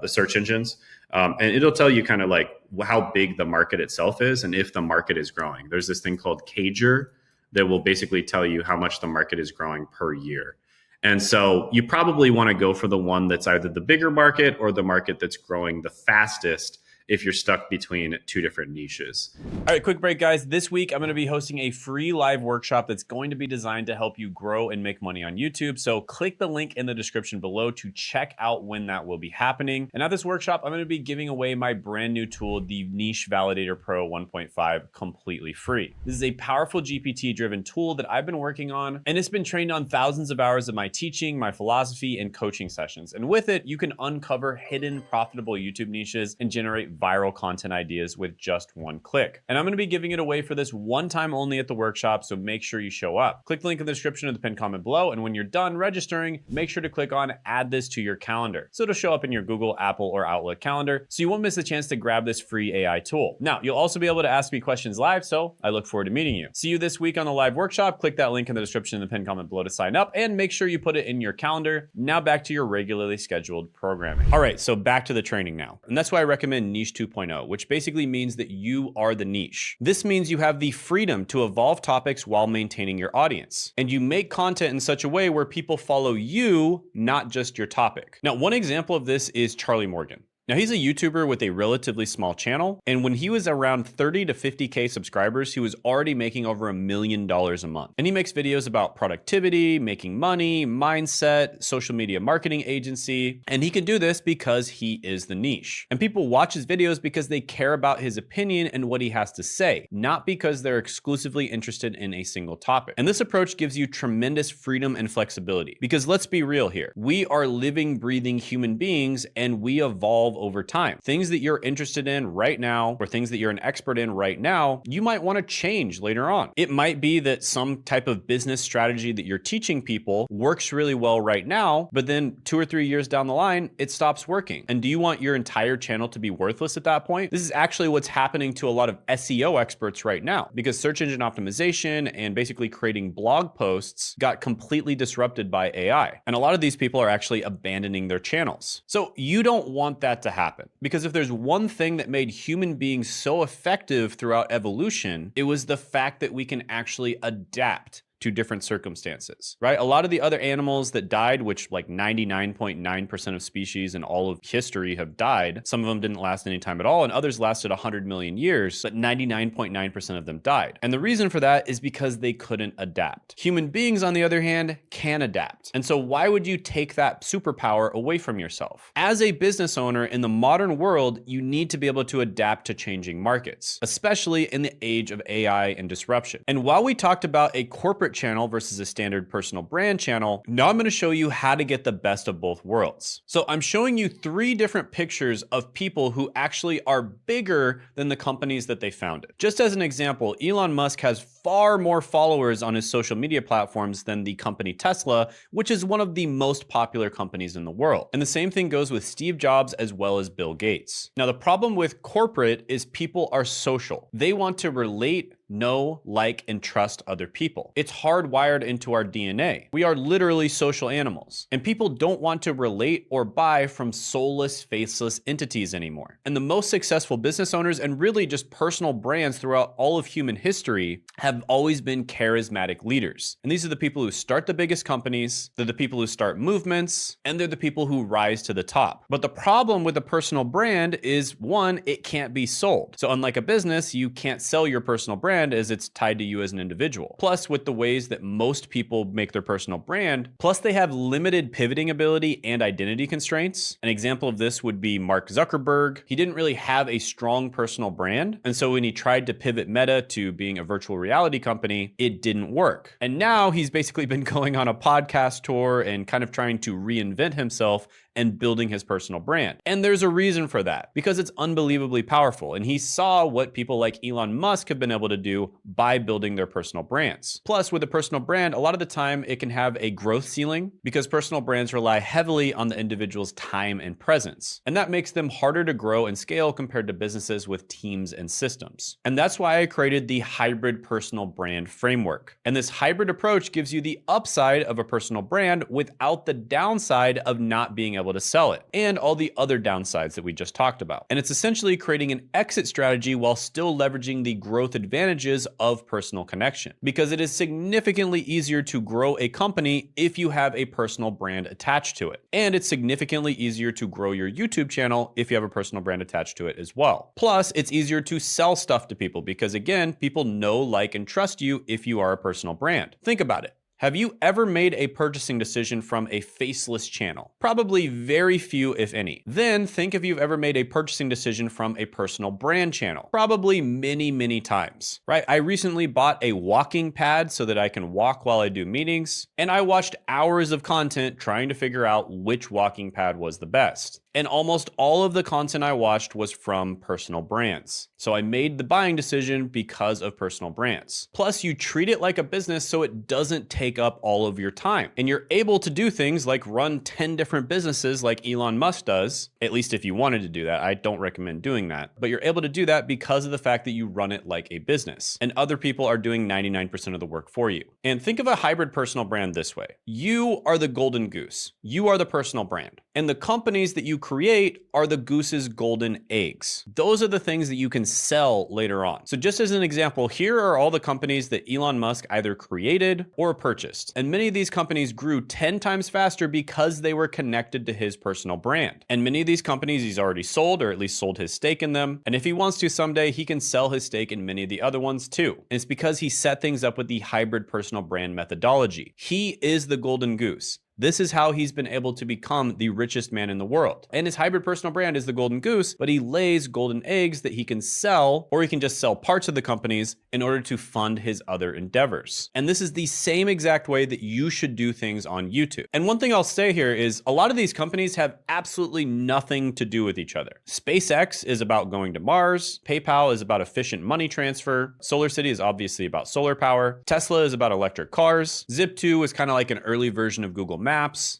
the search engines, and it'll tell you kind of like how big the market itself is and if the market is growing. There's this thing called Cager that will basically tell you how much the market is growing per year. And so you probably want to go for the one that's either the bigger market or the market that's growing the fastest if you're stuck between two different niches. All right, quick break, guys. This week, I'm going to be hosting a free live workshop that's going to be designed to help you grow and make money on YouTube. So click the link in the description below to check out when that will be happening. And at this workshop, I'm going to be giving away my brand new tool, the Niche Validator Pro 1.5, completely free. This is a powerful GPT-driven tool that I've been working on, and it's been trained on thousands of hours of my teaching, my philosophy, and coaching sessions. And with it, you can uncover hidden profitable YouTube niches and generate viral content ideas with just one click. And I'm going to be giving it away for this one time only at the workshop, so make sure you show up. Click the link in the description of the pinned comment below, and when you're done registering, make sure to click on add this to your calendar. So it'll show up in your Google, Apple, or Outlook calendar, so you won't miss the chance to grab this free AI tool. Now, you'll also be able to ask me questions live, so I look forward to meeting you. See you this week on the live workshop. Click that link in the description in the pinned comment below to sign up, and make sure you put it in your calendar. Now back to your regularly scheduled programming. All right, so back to the training now. And that's why I recommend Niche 2.0, which basically means that you are the niche. This means you have the freedom to evolve topics while maintaining your audience. And you make content in such a way where people follow you, not just your topic. Now, one example of this is Charlie Morgan. Now, he's a YouTuber with a relatively small channel, and when he was around 30 to 50K subscribers, he was already making over $1 million a month. And he makes videos about productivity, making money, mindset, social media marketing agency, and he can do this because he is the niche. And people watch his videos because they care about his opinion and what he has to say, not because they're exclusively interested in a single topic. And this approach gives you tremendous freedom and flexibility, because let's be real here. We are living, breathing human beings, and we evolve over time. Things that you're interested in right now, or things that you're an expert in right now, you might want to change later on. It might be that some type of business strategy that you're teaching people works really well right now, but then 2 or 3 years down the line, it stops working. And do you want your entire channel to be worthless at that point? This is actually what's happening to a lot of SEO experts right now, because search engine optimization and basically creating blog posts got completely disrupted by AI. And a lot of these people are actually abandoning their channels. So you don't want that to happen, because if there's one thing that made human beings so effective throughout evolution, it was the fact that we can actually adapt to different circumstances, right? A lot of the other animals that died, which like 99.9% of species in all of history have died. Some of them didn't last any time at all, and others lasted 100 million years, but 99.9% of them died. And the reason for that is because they couldn't adapt. Human beings, on the other hand, can adapt. And so why would you take that superpower away from yourself? As a business owner in the modern world, you need to be able to adapt to changing markets, especially in the age of AI and disruption. And while we talked about a corporate channel versus a standard personal brand channel, now I'm going to show you how to get the best of both worlds. So I'm showing you 3 different pictures of people who actually are bigger than the companies that they founded. Just as an example, Elon Musk has far more followers on his social media platforms than the company Tesla, which is one of the most popular companies in the world. And the same thing goes with Steve Jobs as well as Bill Gates. Now, the problem with corporate is people are social. They want to relate, know, like, and trust other people. It's hardwired into our DNA. We are literally social animals, and people don't want to relate or buy from soulless, faceless entities anymore. And the most successful business owners, and really just personal brands throughout all of human history, have always been charismatic leaders. And these are the people who start the biggest companies, they're the people who start movements, and they're the people who rise to the top. But the problem with a personal brand is, one, it can't be sold. So unlike a business, you can't sell your personal brand as it's tied to you as an individual. Plus, with the ways that most people make their personal brand, plus they have limited pivoting ability and identity constraints. An example of this would be Mark Zuckerberg. He didn't really have a strong personal brand. And so when he tried to pivot Meta to being a virtual reality company, it didn't work. And now he's basically been going on a podcast tour and kind of trying to reinvent himself and building his personal brand. And there's a reason for that, because it's unbelievably powerful. And he saw what people like Elon Musk have been able to do by building their personal brands. Plus, with a personal brand, a lot of the time it can have a growth ceiling, because personal brands rely heavily on the individual's time and presence. And that makes them harder to grow and scale compared to businesses with teams and systems. And that's why I created the hybrid personal brand framework. And this hybrid approach gives you the upside of a personal brand without the downside of not being able to sell it, and all the other downsides that we just talked about. And it's essentially creating an exit strategy while still leveraging the growth advantages advantages of personal connection because it is significantly easier to grow a company if you have a personal brand attached to it. And it's significantly easier to grow your YouTube channel if you have a personal brand attached to it as well. Plus, it's easier to sell stuff to people because, again, people know, like, and trust you if you are a personal brand. Think about it. Have you ever made a purchasing decision from a faceless channel? Probably very few, if any. Then think if you've ever made a purchasing decision from a personal brand channel. Probably many, many times, right? I recently bought a walking pad so that I can walk while I do meetings, and I watched hours of content trying to figure out which walking pad was the best. And almost all of the content I watched was from personal brands. So I made the buying decision because of personal brands. Plus, you treat it like a business so it doesn't take up all of your time. And you're able to do things like run 10 different businesses like Elon Musk does, at least if you wanted to do that. I don't recommend doing that. But you're able to do that because of the fact that you run it like a business. And other people are doing 99% of the work for you. And think of a hybrid personal brand this way. You are the golden goose. You are the personal brand. And the companies that you create are the goose's golden eggs. Those are the things that you can sell later on. So just as an example, here are all the companies that Elon Musk either created or purchased. And many of these companies grew 10 times faster because they were connected to his personal brand. And many of these companies he's already sold, or at least sold his stake in them. And if he wants to someday, he can sell his stake in many of the other ones too. And it's because he set things up with the hybrid personal brand methodology. He is the golden goose. This is how he's been able to become the richest man in the world. And his hybrid personal brand is the golden goose, but he lays golden eggs that he can sell, or he can just sell parts of the companies in order to fund his other endeavors. And this is the same exact way that you should do things on YouTube. And one thing I'll say here is a lot of these companies have absolutely nothing to do with each other. SpaceX is about going to Mars. PayPal is about efficient money transfer. SolarCity is obviously about solar power. Tesla is about electric cars. Zip2 is kind of like an early version of Google Maps.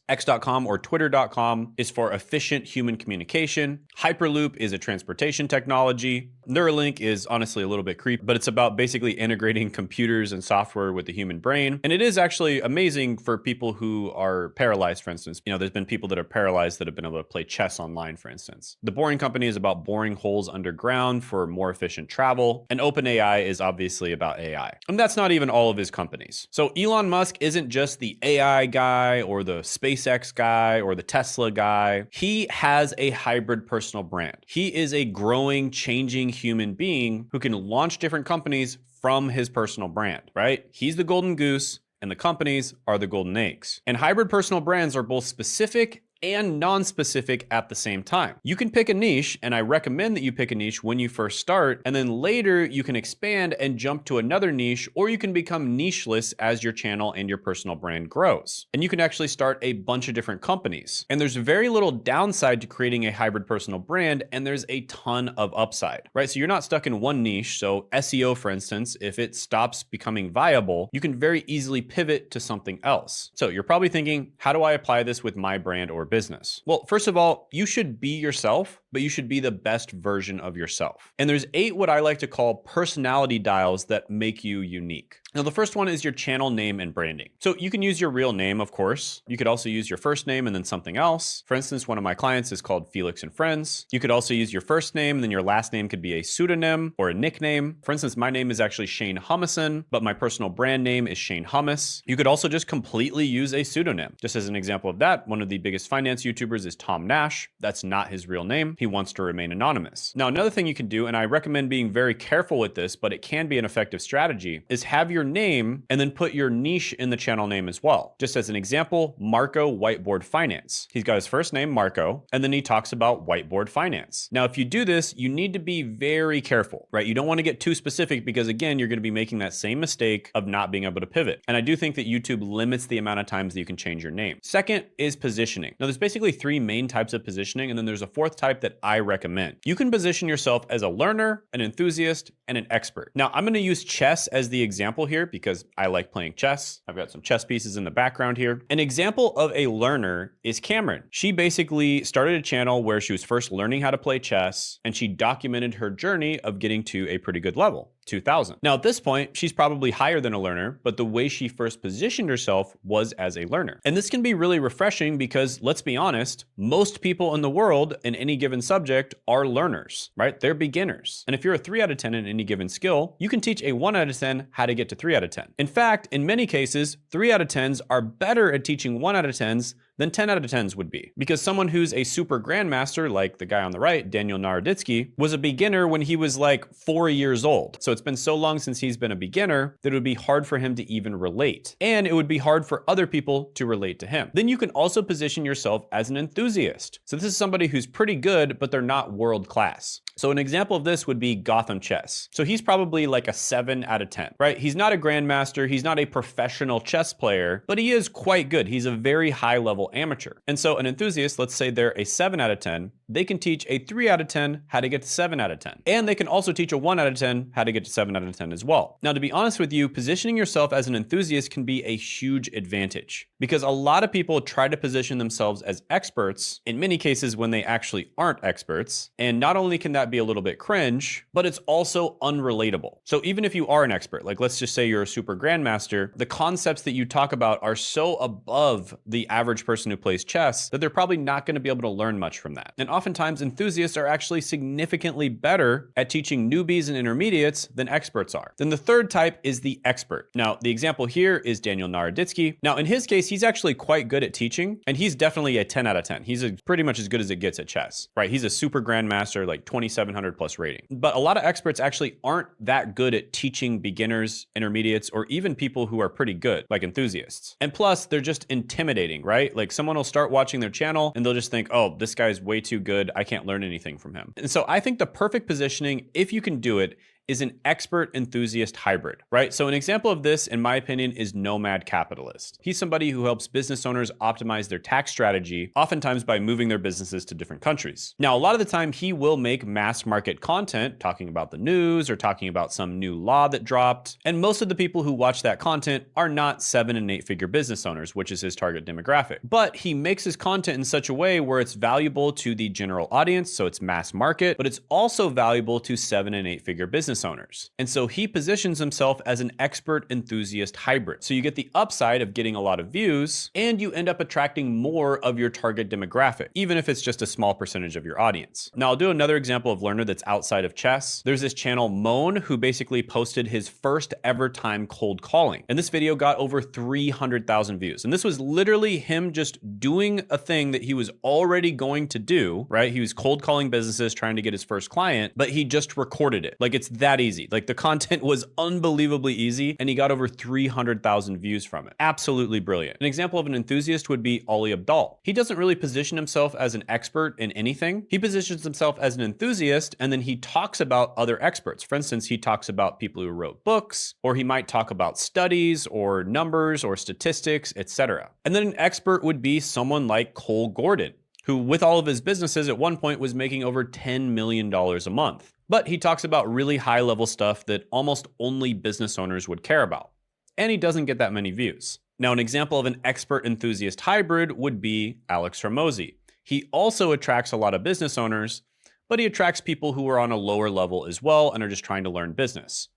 X.com or Twitter.com is for efficient human communication. Hyperloop is a transportation technology. Neuralink is honestly a little bit creepy, but it's about basically integrating computers and software with the human brain. And it is actually amazing for people who are paralyzed, for instance. You know, there's been people that are paralyzed that have been able to play chess online, for instance. The Boring Company is about boring holes underground for more efficient travel. And OpenAI is obviously about AI. And that's not even all of his companies. So Elon Musk isn't just the AI guy or the SpaceX guy or the Tesla guy. He has a hybrid personal brand. He is a growing, changing human being who can launch different companies from his personal brand, right? He's the golden goose and the companies are the golden eggs. And hybrid personal brands are both specific and non-specific at the same time. You can pick a niche, and I recommend that you pick a niche when you first start, and then later you can expand and jump to another niche, or you can become nicheless as your channel and your personal brand grows. And you can actually start a bunch of different companies. And there's very little downside to creating a hybrid personal brand, and there's a ton of upside, right? So you're not stuck in one niche. So SEO, for instance, if it stops becoming viable, you can very easily pivot to something else. So you're probably thinking, how do I apply this with my brand or business? Well, first of all, you should be yourself, but you should be the best version of yourself. And there's 8 what I like to call personality dials that make you unique. Now, the first one is your channel name and branding. So you can use your real name, of course. You could also use your first name and then something else. For instance, one of my clients is called Felix and Friends. You could also use your first name, and then your last name could be a pseudonym or a nickname. For instance, my name is actually Shane Hummuson, but my personal brand name is Shane Hummus. You could also just completely use a pseudonym. Just as an example of that, one of the biggest finance YouTubers is Tom Nash. That's not his real name. He wants to remain anonymous. Now, another thing you can do, and I recommend being very careful with this, but it can be an effective strategy, is have your name and then put your niche in the channel name as well. Just as an example, Marco Whiteboard Finance. He's got his first name, Marco, and then he talks about whiteboard finance. Now, if you do this, you need to be very careful, right? You don't want to get too specific because, again, you're going to be making that same mistake of not being able to pivot. And I do think that YouTube limits the amount of times that you can change your name. Second is positioning. Now, there's basically 3 main types of positioning, and then there's a 4th type that I recommend. You can position yourself as a learner, an enthusiast, and an expert. Now, I'm going to use chess as the example here because I like playing chess. I've got some chess pieces in the background here. An example of a learner is Cameron. She basically started a channel where she was first learning how to play chess, and she documented her journey of getting to a pretty good level. 2000. Now at this point, she's probably higher than a learner, but the way she first positioned herself was as a learner. And this can be really refreshing because, let's be honest, most people in the world in any given subject are learners, right? They're beginners. And if you're a 3 out of 10 in any given skill, you can teach a 1 out of 10 how to get to 3 out of 10. In fact, in many cases, 3 out of 10s are better at teaching 1 out of 10s than 10 out of 10s would be. Because someone who's a super grandmaster, like the guy on the right, Daniel Naroditsky, was a beginner when he was like 4 years old. So it's been so long since he's been a beginner that it would be hard for him to even relate. And it would be hard for other people to relate to him. Then you can also position yourself as an enthusiast. So this is somebody who's pretty good, but they're not world class. So an example of this would be Gotham Chess. So he's probably like a 7 out of 10, right? He's not a grandmaster, he's not a professional chess player, but he is quite good. He's a very high level amateur. And so an enthusiast, let's say they're a 7 out of 10, they can teach a 3 out of 10 how to get to 7 out of 10. And they can also teach a 1 out of 10 how to get to 7 out of 10 as well. Now, to be honest with you, positioning yourself as an enthusiast can be a huge advantage because a lot of people try to position themselves as experts, in many cases when they actually aren't experts. And not only can that be a little bit cringe, but it's also unrelatable. So even if you are an expert, like let's just say you're a super grandmaster, the concepts that you talk about are so above the average person who plays chess that they're probably not going to be able to learn much from that. And oftentimes enthusiasts are actually significantly better at teaching newbies and intermediates than experts are. Then the third type is the expert. Now, the example here is Daniel Naroditsky. Now, in his case, he's actually quite good at teaching, and he's definitely a 10 out of 10. He's pretty much as good as it gets at chess, right? He's a super grandmaster, like 2,700 plus rating. But a lot of experts actually aren't that good at teaching beginners, intermediates, or even people who are pretty good, like enthusiasts. And plus, they're just intimidating, right? Like someone will start watching their channel and they'll just think, oh, this guy's way too good. I can't learn anything from him. And so I think the perfect positioning, if you can do it, is an expert enthusiast hybrid, right? So an example of this, in my opinion, is Nomad Capitalist. He's somebody who helps business owners optimize their tax strategy, oftentimes by moving their businesses to different countries. Now, a lot of the time he will make mass market content talking about the news or talking about some new law that dropped. And most of the people who watch that content are not 7- and 8-figure business owners, which is his target demographic. But he makes his content in such a way where it's valuable to the general audience, so it's mass market, but it's also valuable to 7- and 8-figure business owners. And so he positions himself as an expert enthusiast hybrid. So you get the upside of getting a lot of views and you end up attracting more of your target demographic, even if it's just a small percentage of your audience. Now I'll do another example of learner that's outside of chess. There's this channel Moan who basically posted his first ever time cold calling. And this video got over 300,000 views. And this was literally him just doing a thing that he was already going to do, right? He was cold calling businesses trying to get his first client, but he just recorded it. Like it's that easy. Like the content was unbelievably easy and he got over 300,000 views from it. Absolutely brilliant. An example of an enthusiast would be Ali Abdaal. He doesn't really position himself as an expert in anything. He positions himself as an enthusiast and then he talks about other experts. For instance, he talks about people who wrote books, or he might talk about studies or numbers or statistics, etc. And then an expert would be someone like Cole Gordon, who with all of his businesses at one point was making over $10 million a month. But he talks about really high level stuff that almost only business owners would care about. And he doesn't get that many views. Now, an example of an expert enthusiast hybrid would be Alex Hormozi. He also attracts a lot of business owners, but he attracts people who are on a lower level as well and are just trying to learn business.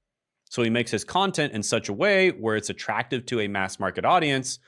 So he makes his content in such a way where it's attractive to a mass market audience,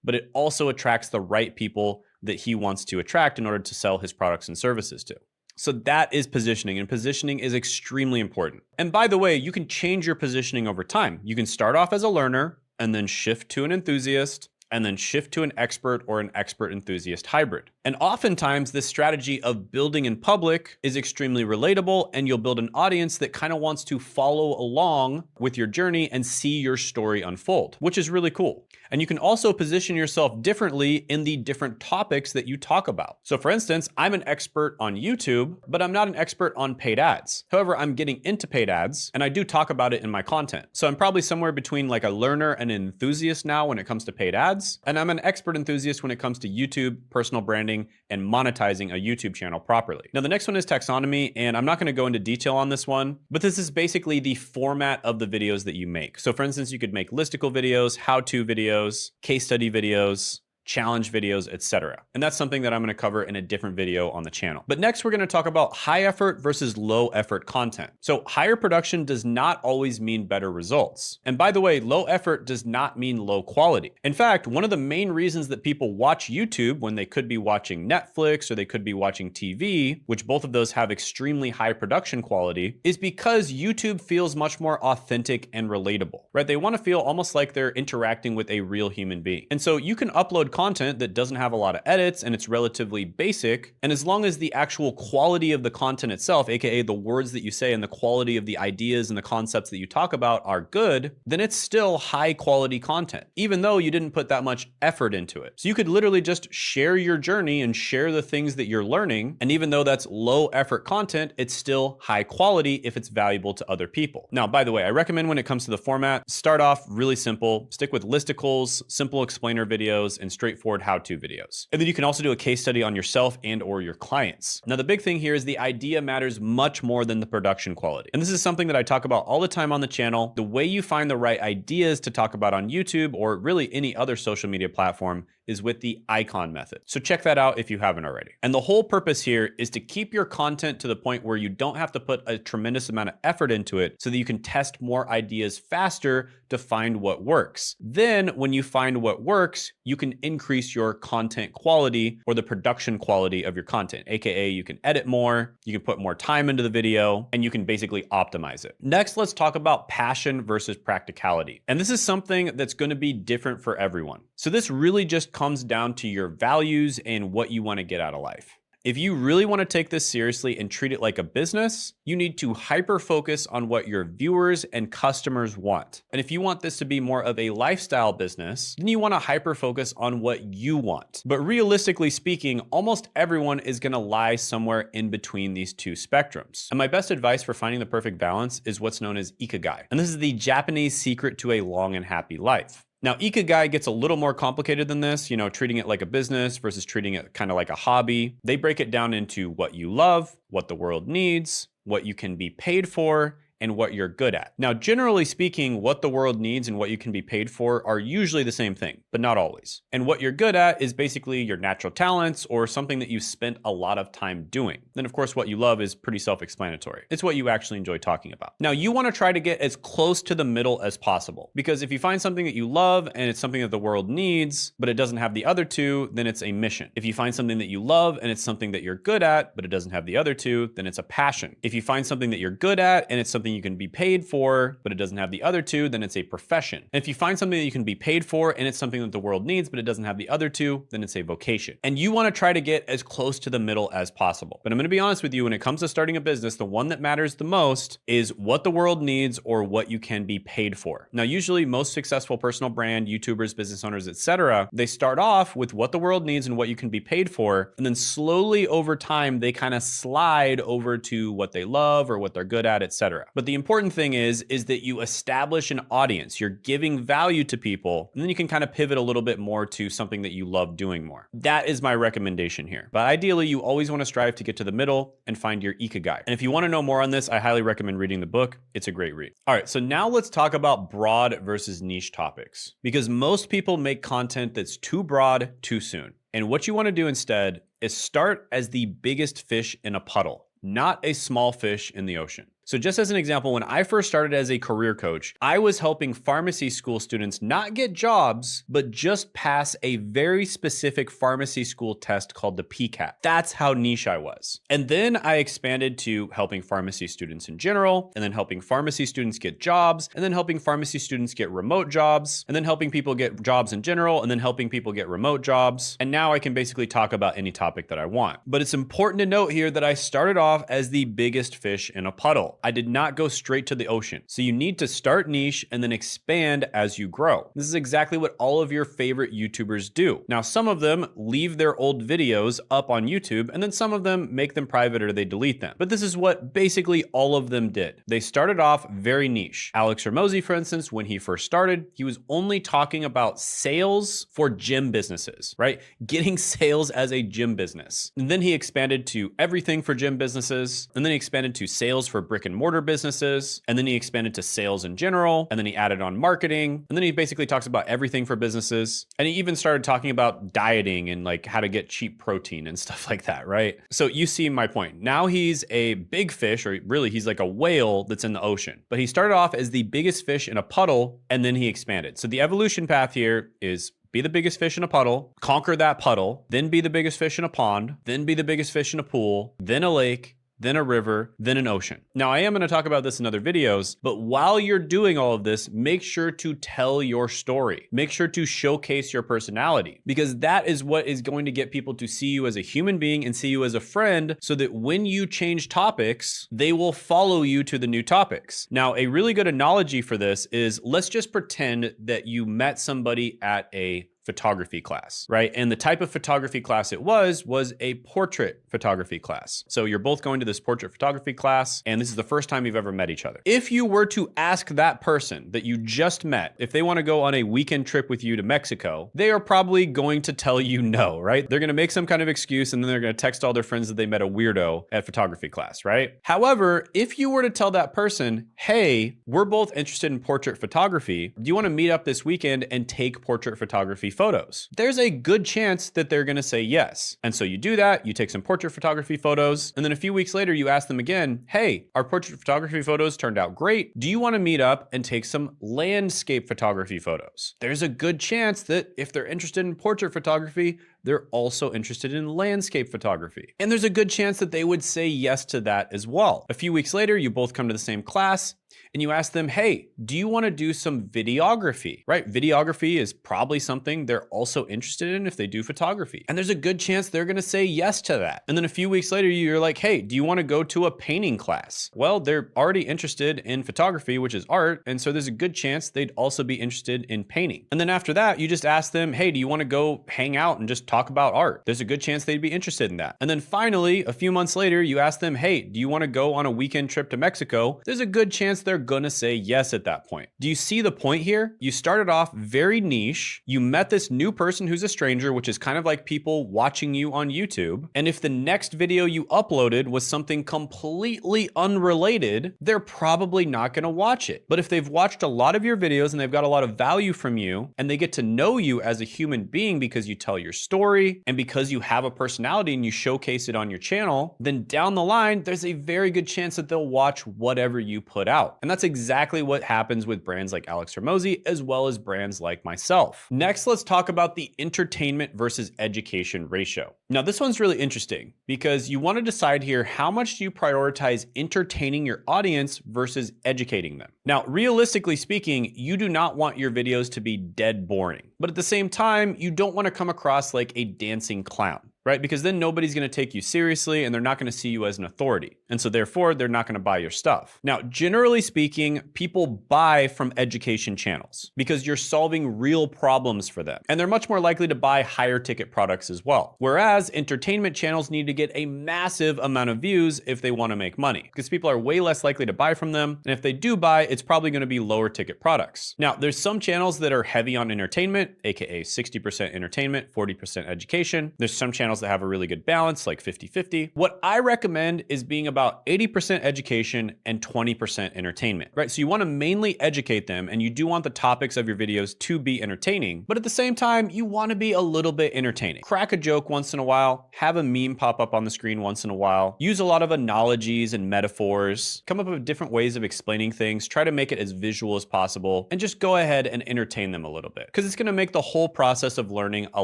but it also attracts the right people that he wants to attract in order to sell his products and services to. So that is positioning, and positioning is extremely important. And by the way, you can change your positioning over time. You can start off as a learner and then shift to an enthusiast and then shift to an expert or an expert enthusiast hybrid. And oftentimes this strategy of building in public is extremely relatable, and you'll build an audience that kind of wants to follow along with your journey and see your story unfold, which is really cool. And you can also position yourself differently in the different topics that you talk about. So for instance, I'm an expert on YouTube, but I'm not an expert on paid ads. However, I'm getting into paid ads and I do talk about it in my content. So I'm probably somewhere between like a learner and an enthusiast now when it comes to paid ads. And I'm an expert enthusiast when it comes to YouTube, personal branding, and monetizing a YouTube channel properly. Now, the next one is taxonomy, and I'm not going to go into detail on this one, but this is basically the format of the videos that you make. So for instance, you could make listicle videos, how-to videos, case study videos, challenge videos, etc. And that's something that I'm going to cover in a different video on the channel. But next, we're going to talk about high effort versus low effort content. So higher production does not always mean better results. And by the way, low effort does not mean low quality. In fact, one of the main reasons that people watch YouTube when they could be watching Netflix or they could be watching TV, which both of those have extremely high production quality, is because YouTube feels much more authentic and relatable, right? They want to feel almost like they're interacting with a real human being. And so you can upload content that doesn't have a lot of edits and it's relatively basic. And as long as the actual quality of the content itself, aka the words that you say and the quality of the ideas and the concepts that you talk about are good, then it's still high quality content, even though you didn't put that much effort into it. So you could literally just share your journey and share the things that you're learning. And even though that's low effort content, it's still high quality if it's valuable to other people. Now, by the way, I recommend when it comes to the format, start off really simple, stick with listicles, simple explainer videos, and straightforward how-to videos. And then you can also do a case study on yourself and or your clients. Now, the big thing here is the idea matters much more than the production quality. And this is something that I talk about all the time on the channel. The way you find the right ideas to talk about on YouTube or really any other social media platform is with the icon method. So check that out if you haven't already. And the whole purpose here is to keep your content to the point where you don't have to put a tremendous amount of effort into it so that you can test more ideas faster to find what works. Then when you find what works, you can increase your content quality or the production quality of your content, aka you can edit more, you can put more time into the video, and you can basically optimize it. Next, let's talk about passion versus practicality. And this is something that's going to be different for everyone. So this really just comes down to your values and what you want to get out of life. If you really want to take this seriously and treat it like a business, you need to hyper focus on what your viewers and customers want. And if you want this to be more of a lifestyle business, then you want to hyper focus on what you want. But realistically speaking, almost everyone is going to lie somewhere in between these two spectrums. And my best advice for finding the perfect balance is what's known as ikigai. And this is the Japanese secret to a long and happy life. Now, ikigai gets a little more complicated than this, treating it like a business versus treating it kind of like a hobby. They break it down into what you love, what the world needs, what you can be paid for, and what you're good at. Now, generally speaking, what the world needs and what you can be paid for are usually the same thing, but not always. And what you're good at is basically your natural talents or something that you've spent a lot of time doing. Then of course, what you love is pretty self-explanatory. It's what you actually enjoy talking about. Now, you wanna try to get as close to the middle as possible, because if you find something that you love and it's something that the world needs, but it doesn't have the other two, then it's a mission. If you find something that you love and it's something that you're good at, but it doesn't have the other two, then it's a passion. If you find something that you're good at and it's something you can be paid for, but it doesn't have the other two, then it's a profession. And if you find something that you can be paid for and it's something that the world needs, but it doesn't have the other two, then it's a vocation. And you want to try to get as close to the middle as possible. But I'm going to be honest with you, when it comes to starting a business, the one that matters the most is what the world needs or what you can be paid for. Now, usually most successful personal brand, YouTubers, business owners, etc., they start off with what the world needs and what you can be paid for. And then slowly over time, they kind of slide over to what they love or what they're good at, etc. But the important thing is that you establish an audience. You're giving value to people, and then you can kind of pivot a little bit more to something that you love doing more. That is my recommendation here. But ideally, you always want to strive to get to the middle and find your ikigai. And if you want to know more on this, I highly recommend reading the book. It's a great read. All right, so now let's talk about broad versus niche topics, because most people make content that's too broad too soon. And what you want to do instead is start as the biggest fish in a puddle, not a small fish in the ocean. So just as an example, when I first started as a career coach, I was helping pharmacy school students not get jobs, but just pass a very specific pharmacy school test called the PCAT. That's how niche I was. And then I expanded to helping pharmacy students in general, and then helping pharmacy students get jobs, and then helping pharmacy students get remote jobs, and then helping people get jobs in general, and then helping people get remote jobs. And now I can basically talk about any topic that I want. But it's important to note here that I started off as the biggest fish in a puddle. I did not go straight to the ocean. So you need to start niche and then expand as you grow. This is exactly what all of your favorite YouTubers do. Now, some of them leave their old videos up on YouTube, and then some of them make them private or they delete them. But this is what basically all of them did. They started off very niche. Alex Hormozi, for instance, when he first started, he was only talking about sales for gym businesses, right? Getting sales as a gym business. And then he expanded to everything for gym businesses. And then he expanded to sales for brick and and mortar businesses, and then he expanded to sales in general, and then he added on marketing, and then he basically talks about everything for businesses, and he even started talking about dieting and like how to get cheap protein and stuff like that, right? So you see my point. Now he's a big fish, or really he's like a whale that's in the ocean, but he started off as the biggest fish in a puddle, and then he expanded. So the evolution path here is be the biggest fish in a puddle, conquer that puddle, then be the biggest fish in a pond, then be the biggest fish in a pool, then a lake, then a river, then an ocean. Now, I am gonna talk about this in other videos, but while you're doing all of this, make sure to tell your story. Make sure to showcase your personality, because that is what is going to get people to see you as a human being and see you as a friend, so that when you change topics, they will follow you to the new topics. Now, a really good analogy for this is, let's just pretend that you met somebody at a photography class, right? And the type of photography class it was a portrait photography class. So you're both going to this portrait photography class, and this is the first time you've ever met each other. If you were to ask that person that you just met if they want to go on a weekend trip with you to Mexico, they are probably going to tell you no, right? They're going to make some kind of excuse, and then they're going to text all their friends that they met a weirdo at photography class, right? However, if you were to tell that person, hey, we're both interested in portrait photography, do you want to meet up this weekend and take portrait photography photos? There's a good chance that they're gonna say yes. And so you do that, you take some portrait photography photos, and then a few weeks later, you ask them again, hey, our portrait photography photos turned out great. Do you wanna meet up and take some landscape photography photos? There's a good chance that if they're interested in portrait photography, they're also interested in landscape photography. And there's a good chance that they would say yes to that as well. A few weeks later, you both come to the same class, and you ask them, hey, do you want to do some videography, right? Videography is probably something they're also interested in if they do photography. And there's a good chance they're going to say yes to that. And then a few weeks later, you're like, hey, do you want to go to a painting class? Well, they're already interested in photography, which is art. And so there's a good chance they'd also be interested in painting. And then after that, you just ask them, hey, do you want to go hang out and just talk about art? There's a good chance they'd be interested in that. And then finally, a few months later, you ask them, hey, do you want to go on a weekend trip to Mexico? There's a good chance they're gonna say yes at that point. Do you see the point here? You started off very niche. You met this new person who's a stranger, which is kind of like people watching you on YouTube. And if the next video you uploaded was something completely unrelated, they're probably not gonna watch it. But if they've watched a lot of your videos and they've got a lot of value from you, and they get to know you as a human being because you tell your story and because you have a personality and you showcase it on your channel, then down the line, there's a very good chance that they'll watch whatever you put out. And that's exactly what happens with brands like Alex Hormozi, as well as brands like myself. Next, let's talk about the entertainment versus education ratio. Now, this one's really interesting because you want to decide here, how much do you prioritize entertaining your audience versus educating them? Now, realistically speaking, you do not want your videos to be dead boring, but at the same time, you don't want to come across like a dancing clown, right? Because then nobody's going to take you seriously and they're not going to see you as an authority. And so therefore, they're not going to buy your stuff. Now, generally speaking, people buy from education channels because you're solving real problems for them. And they're much more likely to buy higher ticket products as well. Whereas entertainment channels need to get a massive amount of views if they want to make money, because people are way less likely to buy from them. And if they do buy, it's probably going to be lower ticket products. Now, there's some channels that are heavy on entertainment, aka 60% entertainment, 40% education. There's some channels that have a really good balance, like 50-50. What I recommend is being about 80% education and 20% entertainment, right? So you want to mainly educate them, and you do want the topics of your videos to be entertaining, but at the same time, you want to be a little bit entertaining. Crack a joke once in a while, have a meme pop up on the screen once in a while, use a lot of analogies and metaphors, come up with different ways of explaining things, try to make it as visual as possible, and just go ahead and entertain them a little bit, because it's going to make the whole process of learning a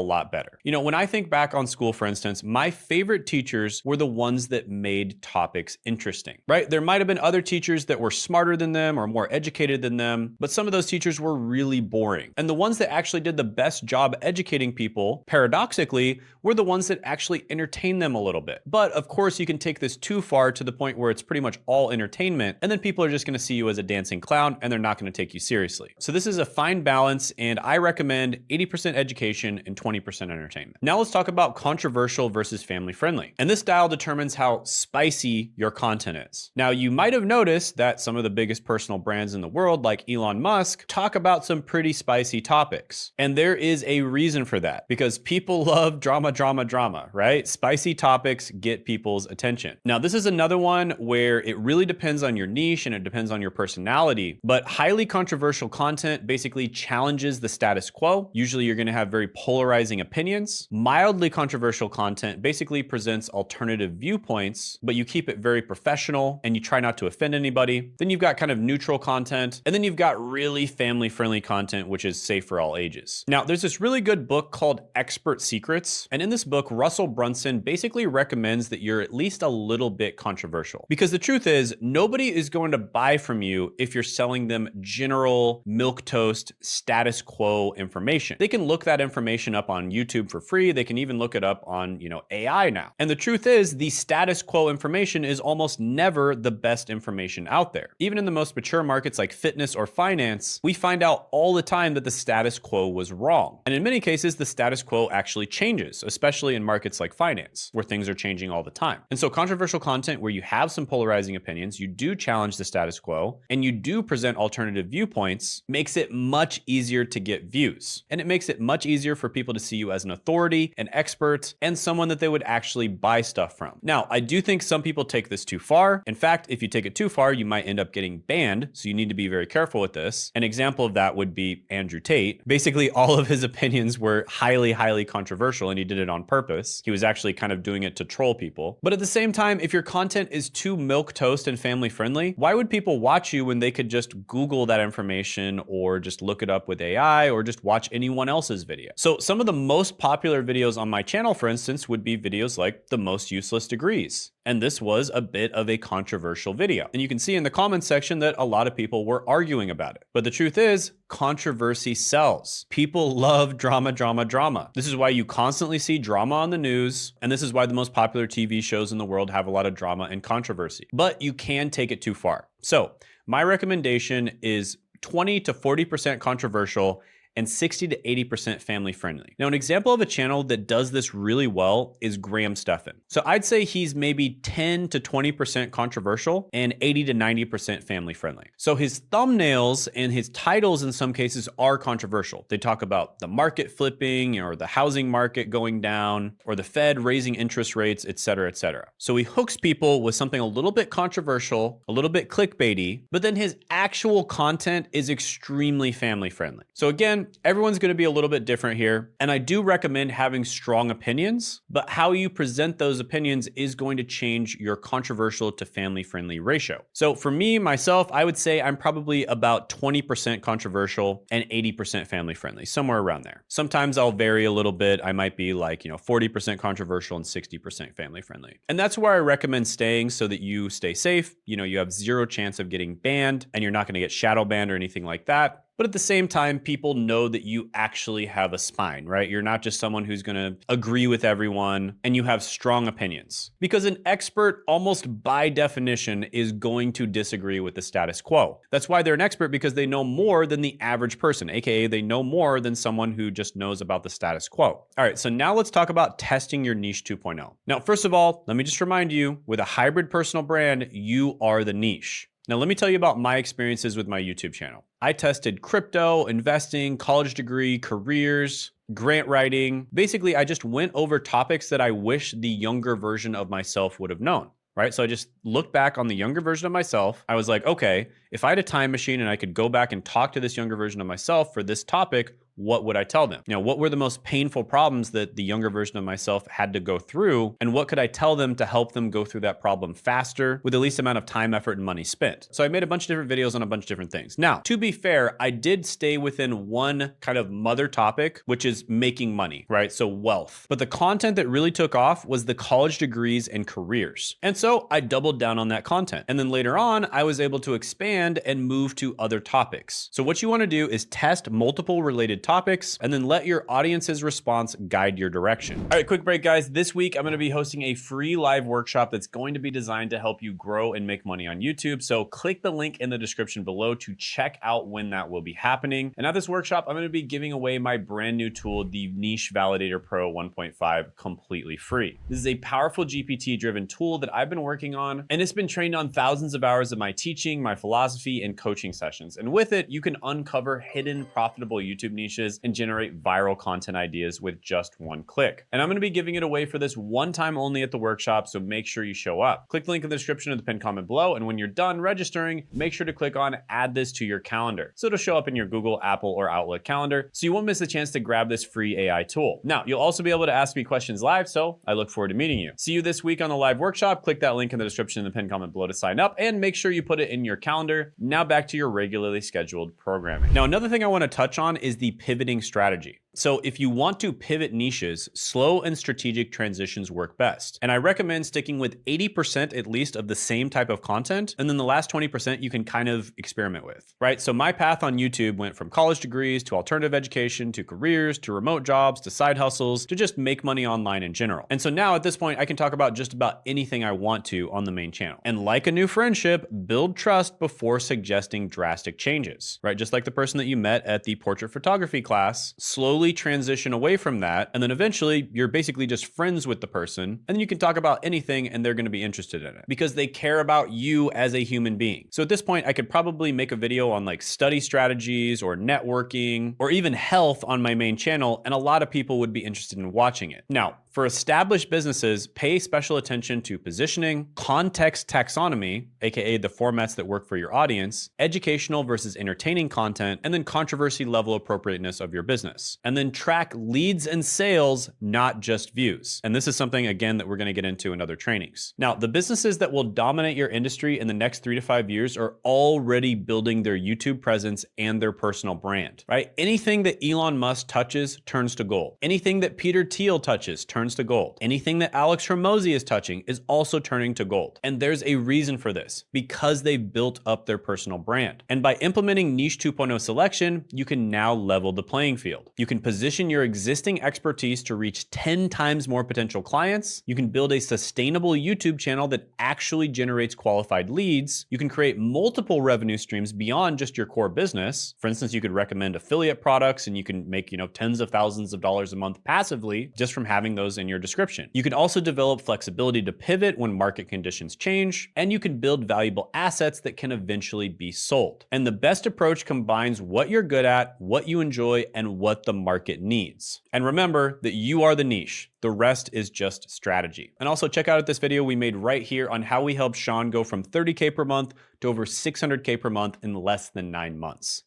lot better. You know, when I think back on school, for instance, my favorite teachers were the ones that made topics interesting, right? There might have been other teachers that were smarter than them or more educated than them, but some of those teachers were really boring. And the ones that actually did the best job educating people, paradoxically, were the ones that actually entertained them a little bit. But of course, you can take this too far to the point where it's pretty much all entertainment, and then people are just gonna see you as a dancing clown and they're not gonna take you seriously. So this is a fine balance, and I recommend 80% education and 20% entertainment. Now let's talk about controversial controversial versus family friendly. And this dial determines how spicy your content is. Now, you might have noticed that some of the biggest personal brands in the world, like Elon Musk, talk about some pretty spicy topics. And there is a reason for that, because people love drama, drama, drama, right? Spicy topics get people's attention. Now, this is another one where it really depends on your niche and it depends on your personality, but highly controversial content basically challenges the status quo. Usually you're gonna have very polarizing opinions. Mildly controversial content basically presents alternative viewpoints, but you keep it very professional and you try not to offend anybody. Then you've got kind of neutral content, and then you've got really family-friendly content, which is safe for all ages. Now, there's this really good book called Expert Secrets, and in this book, Russell Brunson basically recommends that you're at least a little bit controversial. Because the truth is, nobody is going to buy from you if you're selling them general milquetoast status quo information. They can look that information up on YouTube for free. They can even look it up on, AI now. And the truth is, the status quo information is almost never the best information out there. Even in the most mature markets like fitness or finance, we find out all the time that the status quo was wrong. And in many cases, the status quo actually changes, especially in markets like finance, where things are changing all the time. And so controversial content where you have some polarizing opinions, you do challenge the status quo, and you do present alternative viewpoints, makes it much easier to get views. And it makes it much easier for people to see you as an authority, an expert, and someone that they would actually buy stuff from. Now, I do think some people take this too far. In fact, if you take it too far, you might end up getting banned. So you need to be very careful with this. An example of that would be Andrew Tate. Basically, all of his opinions were highly, highly controversial, and he did it on purpose. He was actually kind of doing it to troll people. But at the same time, if your content is too milquetoast and family friendly, why would people watch you when they could just Google that information or just look it up with AI or just watch anyone else's video? So some of the most popular videos on my channel, for instance, would be videos like the most useless degrees. And this was a bit of a controversial video. And you can see in the comments section that a lot of people were arguing about it. But the truth is, controversy sells. People love drama, drama, drama. This is why you constantly see drama on the news. And this is why the most popular TV shows in the world have a lot of drama and controversy. But you can take it too far. So my recommendation is 20 to 40% controversial and 60 to 80% family friendly. Now, an example of a channel that does this really well is Graham Stephan. So I'd say he's maybe 10 to 20% controversial and 80 to 90% family friendly. So his thumbnails and his titles in some cases are controversial. They talk about the market flipping or the housing market going down or the Fed raising interest rates, et cetera, et cetera. So he hooks people with something a little bit controversial, a little bit clickbaity, but then his actual content is extremely family friendly. So again, everyone's going to be a little bit different here. And I do recommend having strong opinions, but how you present those opinions is going to change your controversial to family friendly ratio. So for me, myself, I would say I'm probably about 20% controversial and 80% family friendly, somewhere around there. Sometimes I'll vary a little bit. I might be like, 40% controversial and 60% family friendly. And that's where I recommend staying so that you stay safe. You have zero chance of getting banned and you're not going to get shadow banned or anything like that. But at the same time, people know that you actually have a spine, right? You're not just someone who's gonna agree with everyone and you have strong opinions. Because an expert, almost by definition, is going to disagree with the status quo. That's why they're an expert, because they know more than the average person, AKA they know more than someone who just knows about the status quo. All right, so now let's talk about testing your niche 2.0. Now, first of all, let me just remind you, with a hybrid personal brand, you are the niche. Now, let me tell you about my experiences with my YouTube channel. I tested crypto, investing, college degree, careers, grant writing. Basically, I just went over topics that I wish the younger version of myself would have known, right? So I just looked back on the younger version of myself. I was like, okay, if I had a time machine and I could go back and talk to this younger version of myself for this topic, what would I tell them? What were the most painful problems that the younger version of myself had to go through? And what could I tell them to help them go through that problem faster with the least amount of time, effort, and money spent? So I made a bunch of different videos on a bunch of different things. Now, to be fair, I did stay within one kind of mother topic, which is making money, right? So wealth. But the content that really took off was the college degrees and careers. And so I doubled down on that content. And then later on, I was able to expand and move to other topics. So what you want to do is test multiple related topics, and then let your audience's response guide your direction. All right, quick break, guys. This week, I'm gonna be hosting a free live workshop that's going to be designed to help you grow and make money on YouTube. So click the link in the description below to check out when that will be happening. And at this workshop, I'm gonna be giving away my brand new tool, the Niche Validator Pro 1.5, completely free. This is a powerful GPT-driven tool that I've been working on, and it's been trained on thousands of hours of my teaching, my philosophy, and coaching sessions. And with it, you can uncover hidden profitable YouTube niches and generate viral content ideas with just one click. And I'm gonna be giving it away for this one time only at the workshop, so make sure you show up. Click the link in the description of the pinned comment below, and when you're done registering, make sure to click on add this to your calendar. So it'll show up in your Google, Apple, or Outlook calendar, so you won't miss the chance to grab this free AI tool. Now, you'll also be able to ask me questions live, so I look forward to meeting you. See you this week on the live workshop. Click that link in the description in the pinned comment below to sign up, and make sure you put it in your calendar. Now back to your regularly scheduled programming. Now, another thing I want to touch on is the pivoting strategy. So if you want to pivot niches, slow and strategic transitions work best. And I recommend sticking with 80% at least of the same type of content, and then the last 20% you can kind of experiment with, right? So my path on YouTube went from college degrees to alternative education, to careers, to remote jobs, to side hustles, to just make money online in general. And so now at this point, I can talk about just about anything I want to on the main channel. And like a new friendship, build trust before suggesting drastic changes, right? Just like the person that you met at the portrait photography class, slowly transition away from that, and then eventually you're basically just friends with the person, and then you can talk about anything and they're going to be interested in it because they care about you as a human being. So at this point, I could probably make a video on like study strategies or networking or even health on my main channel, and a lot of people would be interested in watching it. Now, for established businesses, pay special attention to positioning, context taxonomy, aka the formats that work for your audience, educational versus entertaining content, and then controversy level appropriateness of your business. And then track leads and sales, not just views. And this is something, again, that we're gonna get into in other trainings. Now, the businesses that will dominate your industry in the next 3 to 5 years are already building their YouTube presence and their personal brand, right? Anything that Elon Musk touches turns to gold. Anything that Peter Thiel touches turns to gold. Anything that Alex Hormozi is touching is also turning to gold. And there's a reason for this, because they've built up their personal brand. And by implementing Niche 2.0 selection, you can now level the playing field. You can position your existing expertise to reach 10 times more potential clients. You can build a sustainable YouTube channel that actually generates qualified leads. You can create multiple revenue streams beyond just your core business. For instance, you could recommend affiliate products and you can make, tens of thousands of dollars a month passively just from having those in your description. You can also develop flexibility to pivot when market conditions change, and you can build valuable assets that can eventually be sold. And the best approach combines what you're good at, what you enjoy, and what the market needs. And remember that you are the niche. The rest is just strategy. And also check out this video we made right here on how we helped Sean go from 30K per month to over 600K per month in less than 9 months.